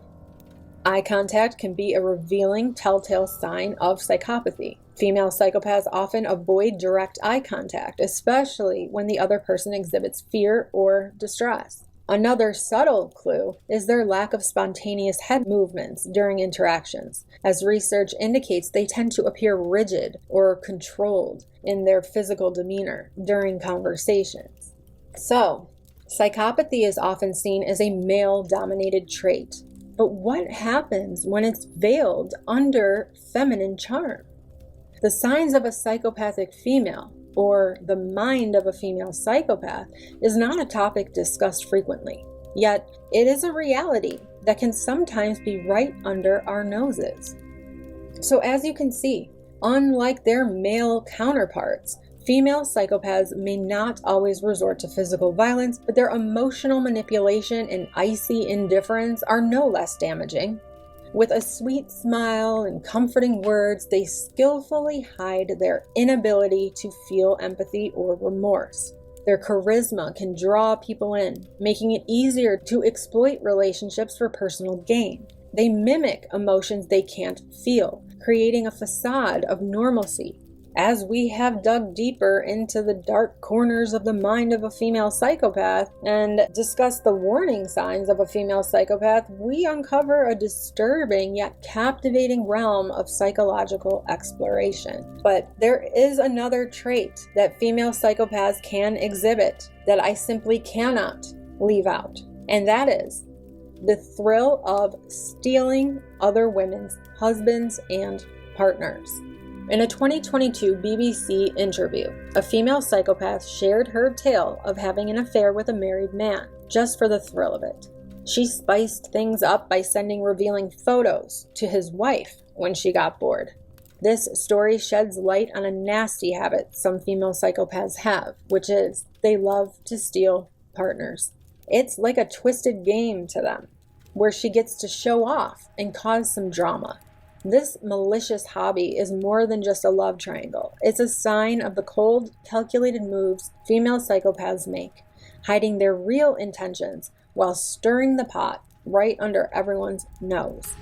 Eye contact can be a revealing telltale sign of psychopathy. Female psychopaths often avoid direct eye contact, especially when the other person exhibits fear or distress. Another subtle clue is their lack of spontaneous head movements during interactions. As research indicates, they tend to appear rigid or controlled in their physical demeanor during conversations. So, psychopathy is often seen as a male-dominated trait. But what happens when it's veiled under feminine charm? The signs of a psychopathic female, or the mind of a female psychopath, is not a topic discussed frequently. Yet, it is a reality that can sometimes be right under our noses. So as you can see, unlike their male counterparts, female psychopaths may not always resort to physical violence, but their emotional manipulation and icy indifference are no less damaging. With a sweet smile and comforting words, they skillfully hide their inability to feel empathy or remorse. Their charisma can draw people in, making it easier to exploit relationships for personal gain. They mimic emotions they can't feel, creating a facade of normalcy. As we have dug deeper into the dark corners of the mind of a female psychopath and discussed the warning signs of a female psychopath, we uncover a disturbing yet captivating realm of psychological exploration. But there is another trait that female psychopaths can exhibit that I simply cannot leave out, and that is the thrill of stealing other women's husbands and partners. In a 2022 BBC interview, a female psychopath shared her tale of having an affair with a married man, just for the thrill of it. She spiced things up by sending revealing photos to his wife when she got bored. This story sheds light on a nasty habit some female psychopaths have, which is they love to steal partners. It's like a twisted game to them, where she gets to show off and cause some drama. This malicious hobby is more than just a love triangle. It's a sign of the cold, calculated moves female psychopaths make, hiding their real intentions while stirring the pot right under everyone's nose.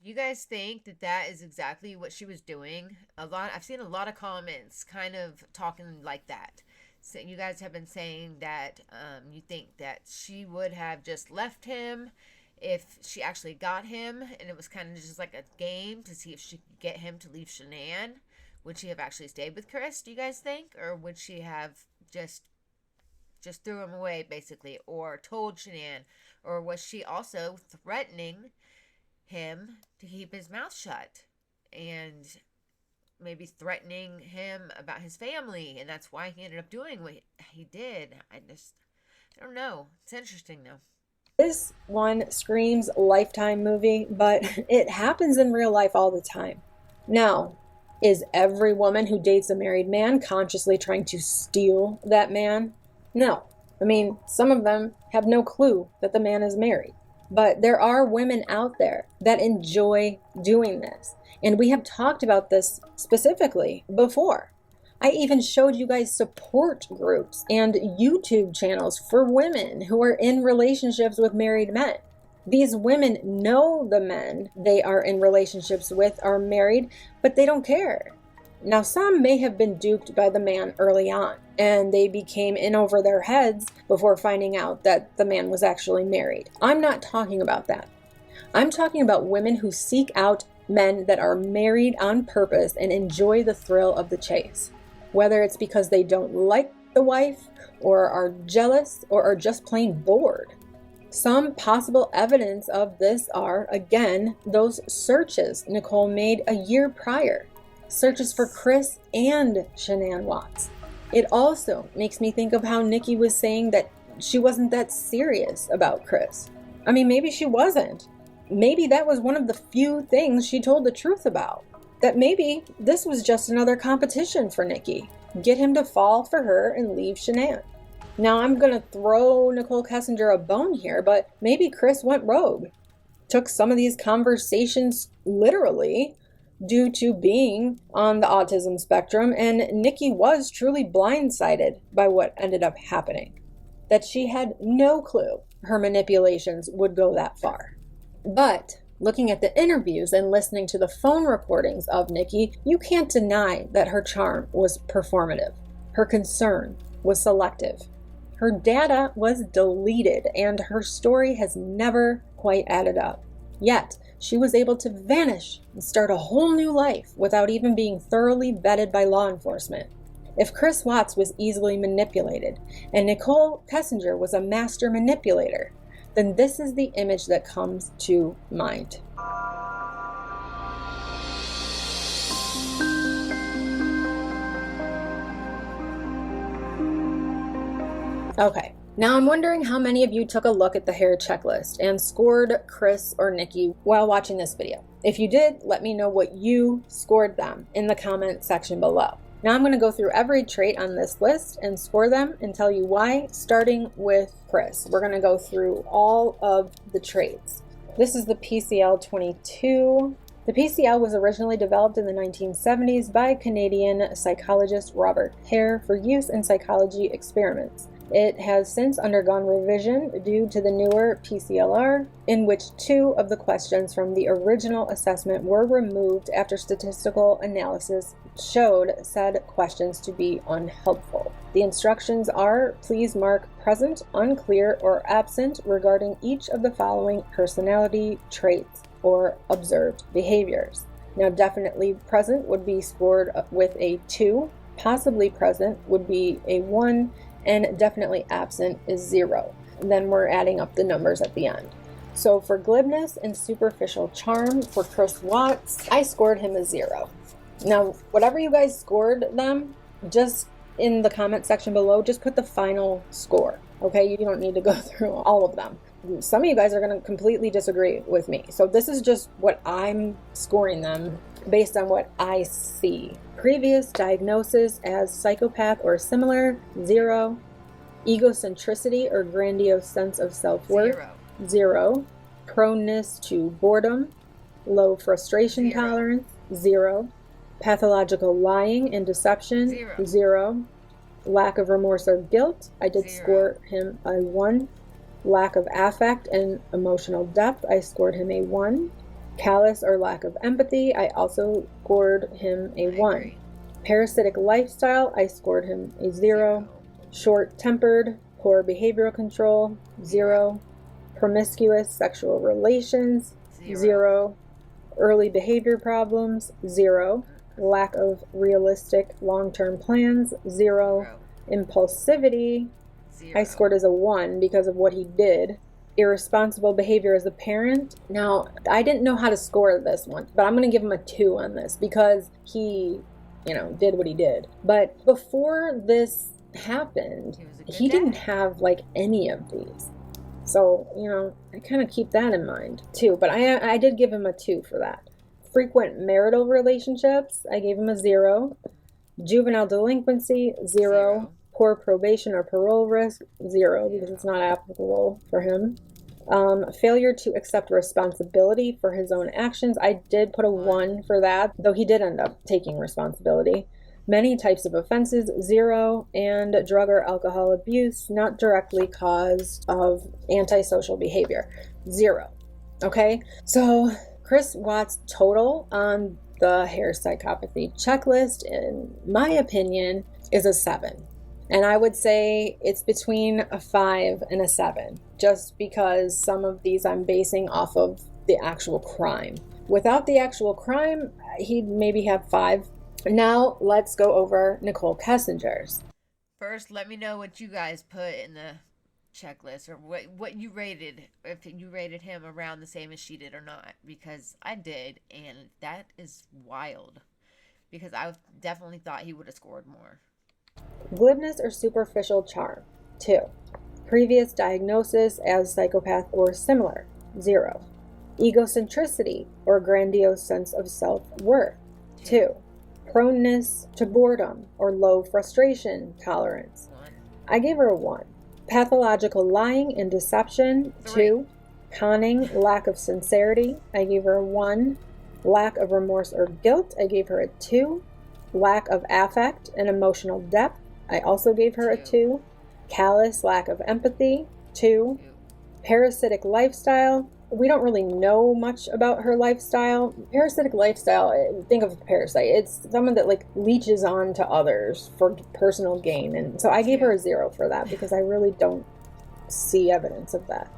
You guys think that that is exactly what she was doing? I've seen a lot of comments kind of talking like that. So you guys have been saying that you think that she would have just left him if she actually got him, and it was kind of just like a game to see if she could get him to leave Shanann. Would she have actually stayed with Chris, do you guys think? Or would she have just threw him away, basically, or told Shanann? Or was she also threatening him to keep his mouth shut and maybe threatening him about his family, and that's why he ended up doing what he did? I don't know. It's interesting though. This one screams Lifetime movie, but it happens in real life all the time. Now, is every woman who dates a married man consciously trying to steal that man? No. I mean, some of them have no clue that the man is married. But there are women out there that enjoy doing this. And we have talked about this specifically before. I even showed you guys support groups and YouTube channels for women who are in relationships with married men. These women know the men they are in relationships with are married, but they don't care. Now, some may have been duped by the man early on, and they became in over their heads before finding out that the man was actually married. I'm not talking about that. I'm talking about women who seek out men that are married on purpose and enjoy the thrill of the chase. Whether it's because they don't like the wife, or are jealous, or are just plain bored. Some possible evidence of this are, again, those searches Nichol made a year prior. Searches for Chris and Shanann Watts. It also makes me think of how Nikki was saying that she wasn't that serious about Chris. I mean, maybe she wasn't. Maybe that was one of the few things she told the truth about. That maybe this was just another competition for Nikki. Get him to fall for her and leave Shanann. Now, I'm going to throw Nichol Kessinger a bone here, but maybe Chris went rogue. Took some of these conversations literally due to being on the autism spectrum, and Nikki was truly blindsided by what ended up happening. That she had no clue her manipulations would go that far. But looking at the interviews and listening to the phone recordings of Nikki, you can't deny that her charm was performative. Her concern was selective. Her data was deleted, and her story has never quite added up. Yet, she was able to vanish and start a whole new life without even being thoroughly vetted by law enforcement. If Chris Watts was easily manipulated, and Nichol Kessinger was a master manipulator, then this is the image that comes to mind. Okay, now I'm wondering how many of you took a look at the hair checklist and scored Chris or Nikki while watching this video. If you did, let me know what you scored them in the comment section below. Now I'm going to go through every trait on this list and score them and tell you why, starting with Chris. We're going to go through all of the traits. This is the PCL-22. The PCL was originally developed in the 1970s by Canadian psychologist Robert Hare for use in psychology experiments. It has since undergone revision due to the newer PCLR, in which 2 of the questions from the original assessment were removed after statistical analysis showed said questions to be unhelpful. The instructions are: please mark present, unclear, or absent regarding each of the following personality traits or observed behaviors. Now, definitely present would be scored with a 2, possibly present would be a 1, and definitely absent is 0. And then we're adding up the numbers at the end. So for glibness and superficial charm for Chris Watts, I scored him a 0. Now, whatever you guys scored them, just in the comment section below, just put the final score. Okay, you don't need to go through all of them. Some of you guys are going to completely disagree with me. So this is just what I'm scoring them based on what I see. Previous diagnosis as psychopath or similar, 0. Egocentricity or grandiose sense of self-worth, 0. Proneness to boredom, low frustration tolerance, 0. Pathological lying and deception, 0. Lack of remorse or guilt, I did score him a 1. Lack of affect and emotional depth, I scored him a 1. Callous or lack of empathy, I also scored him a 1. Parasitic lifestyle, I scored him a 0. Short-tempered, poor behavioral control, 0. Promiscuous sexual relations, 0. Early behavior problems, 0. Lack of realistic long-term plans, 0. Impulsivity, I scored as a 1 because of what he did. Irresponsible behavior as a parent. Now, I didn't know how to score this one, but I'm going to give him a 2 on this because he, did what he did. But before this happened, he didn't have like any of these. So, I kind of keep that in mind too. But I did give him a 2 for that. Frequent marital relationships, I gave him a 0. Juvenile delinquency, 0. Poor probation or parole risk, 0, because it's not applicable for him. Failure to accept responsibility for his own actions, I did put a 1 for that, though he did end up taking responsibility. Many types of offenses, 0, and drug or alcohol abuse, not directly caused of antisocial behavior, 0. Okay, so Chris Watts' total on the hair psychopathy checklist, in my opinion, is a 7. And I would say it's between a 5 and a 7, just because some of these I'm basing off of the actual crime. Without the actual crime, he'd maybe have 5. Now let's go over Nichol Kessinger's. First, let me know what you guys put in the checklist, or what you rated, if you rated him around the same as she did or not, because I did, and that is wild, because I definitely thought he would have scored more. Glibness or superficial charm, 2. Previous diagnosis as psychopath or similar, 0. Egocentricity or grandiose sense of self-worth, 2. Proneness to boredom or low frustration tolerance, I gave her a 1. Pathological lying and deception, 2. Conning, lack of sincerity, I gave her a 1. Lack of remorse or guilt, I gave her a 2. Lack of affect and emotional depth, I also gave her a 2. Callous, lack of empathy, 2. Parasitic lifestyle, we don't really know much about her lifestyle. Parasitic lifestyle, think of a parasite. It's someone that leeches on to others for personal gain. And so I gave her a 0 for that because I really don't see evidence of that.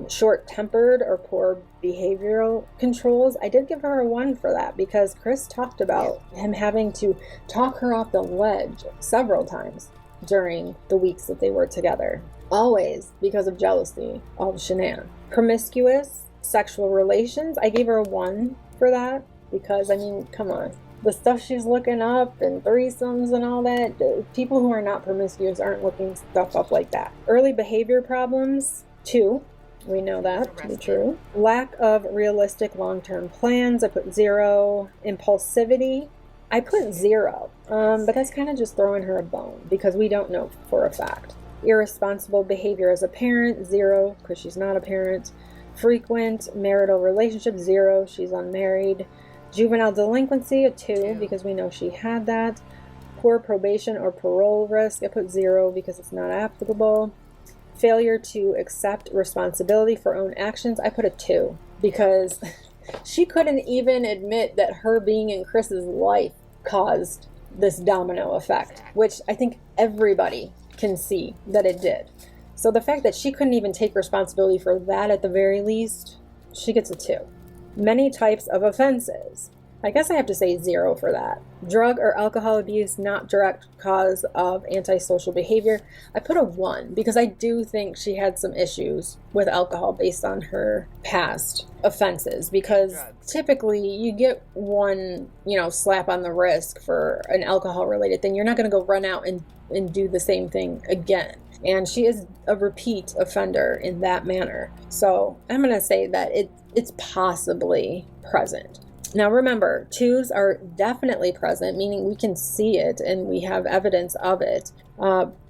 Short-tempered or poor behavioral controls, I did give her a 1 for that because Chris talked about him having to talk her off the ledge several times during the weeks that they were together. Always because of jealousy of Shanann. Promiscuous sexual relations, I gave her a 1 for that because, come on. The stuff she's looking up and threesomes and all that, people who are not promiscuous aren't looking stuff up like that. Early behavior problems, 2. We know that to be true. Lack of realistic long-term plans, I put 0. Impulsivity, I put 0. But that's kind of just throwing her a bone because we don't know for a fact. Irresponsible behavior as a parent, 0, because she's not a parent. Frequent marital relationship, 0, she's unmarried. Juvenile delinquency, a 2, because we know she had that. Poor probation or parole risk, I put 0 because it's not applicable. Failure to accept responsibility for own actions, I put a 2 because she couldn't even admit that her being in Chris's life caused this domino effect, which I think everybody can see that it did. So the fact that she couldn't even take responsibility for that at the very least, she gets a 2. Many types of offenses, I guess I have to say 0 for that. Drug or alcohol abuse, not direct cause of antisocial behavior. I put a 1 because I do think she had some issues with alcohol based on her past offenses, because typically you get one, slap on the wrist for an alcohol related thing. You're not going to go run out and do the same thing again. And she is a repeat offender in that manner. So I'm going to say that it's possibly present. Now remember, 2s are definitely present, meaning we can see it and we have evidence of it.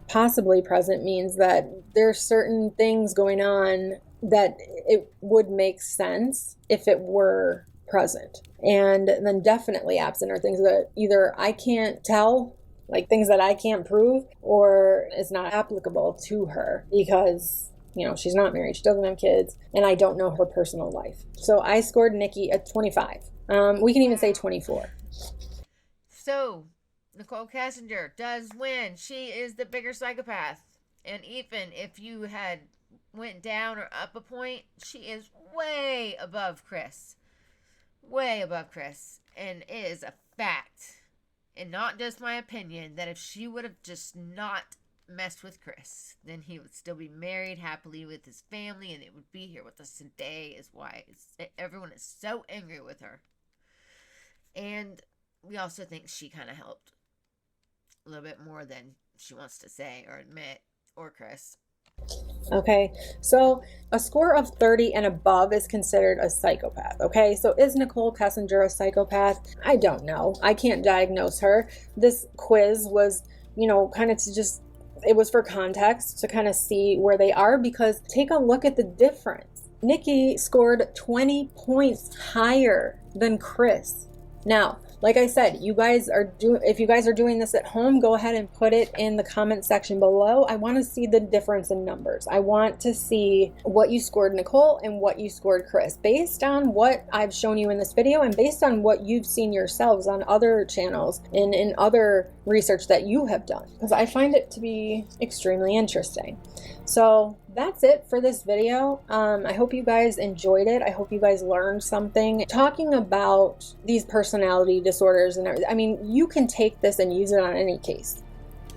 Possibly present means that there's certain things going on that it would make sense if it were present. And then definitely absent are things that either I can't tell, like things that I can't prove, or it's not applicable to her because she's not married, she doesn't have kids, and I don't know her personal life. So I scored Nikki a 25. We can even say 24. So, Nichol Kessinger does win. She is the bigger psychopath. And even if you had went down or up a point, she is way above Chris. Way above Chris. And it is a fact, and not just my opinion, that if she would have just not messed with Chris, then he would still be married happily with his family, and it would be here with us today. Is why everyone is so angry with her. And we also think she kind of helped a little bit more than she wants to say or admit, or Chris. Okay, so a score of 30 and above is considered a psychopath. Okay, so is Nichol Kessinger a psychopath? I don't know. I can't diagnose her. This quiz was, kind of to just, it was for context to kind of see where they are, because take a look at the difference. Nikki scored 20 points higher than Chris. Now, like I said, if you guys are doing this at home, go ahead and put it in the comment section below. I want to see the difference in numbers. I want to see what you scored Nichol and what you scored Chris, based on what I've shown you in this video and based on what you've seen yourselves on other channels and in other research that you have done, because I find it to be extremely interesting. So that's it for this video. I hope you guys enjoyed it. I hope you guys learned something. Talking about these personality disorders, and I mean, you can take this and use it on any case,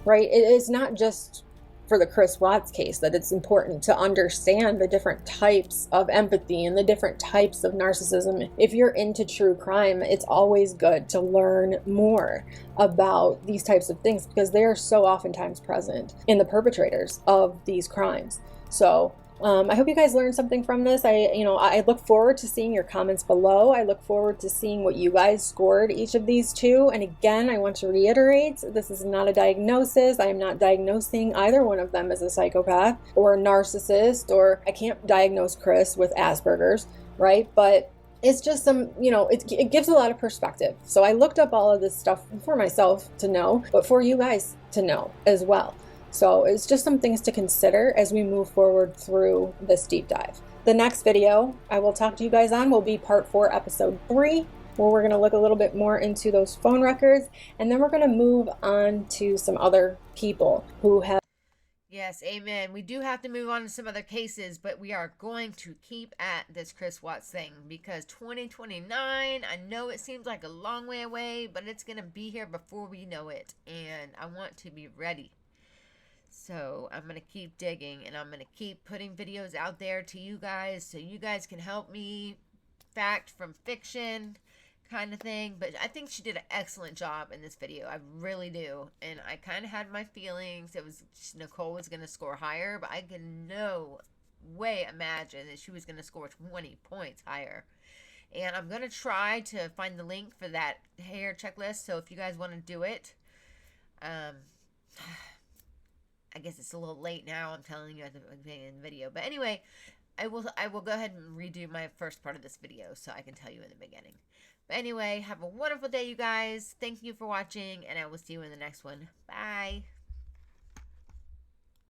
right? It is not just for the Chris Watts case that it's important to understand the different types of empathy and the different types of narcissism. If you're into true crime, it's always good to learn more about these types of things, because they are so oftentimes present in the perpetrators of these crimes. So I hope you guys learned something from this. I look forward to seeing your comments below. I look forward to seeing what you guys scored each of these 2. And again, I want to reiterate, this is not a diagnosis. I am not diagnosing either one of them as a psychopath or a narcissist, or I can't diagnose Chris with Asperger's, right? But it's just some, it gives a lot of perspective. So I looked up all of this stuff for myself to know, but for you guys to know as well. So it's just some things to consider as we move forward through this deep dive. The next video I will talk to you guys on will be part 4, episode 3, where we're going to look a little bit more into those phone records, and then we're going to move on to some other people who have. Yes, amen. We do have to move on to some other cases, but we are going to keep at this Chris Watts thing, because 2029, I know it seems like a long way away, but it's going to be here before we know it, and I want to be ready. So I'm going to keep digging, and I'm going to keep putting videos out there to you guys so you guys can help me fact from fiction kind of thing. But I think she did an excellent job in this video. I really do. And I kind of had my feelings. It was Nichol was going to score higher, but I can no way imagine that she was going to score 20 points higher. And I'm going to try to find the link for that hair checklist. So if you guys want to do it, I guess it's a little late now. I'm telling you at the beginning of the video. But anyway, I will go ahead and redo my first part of this video so I can tell you in the beginning. But anyway, have a wonderful day, you guys. Thank you for watching, and I will see you in the next one. Bye.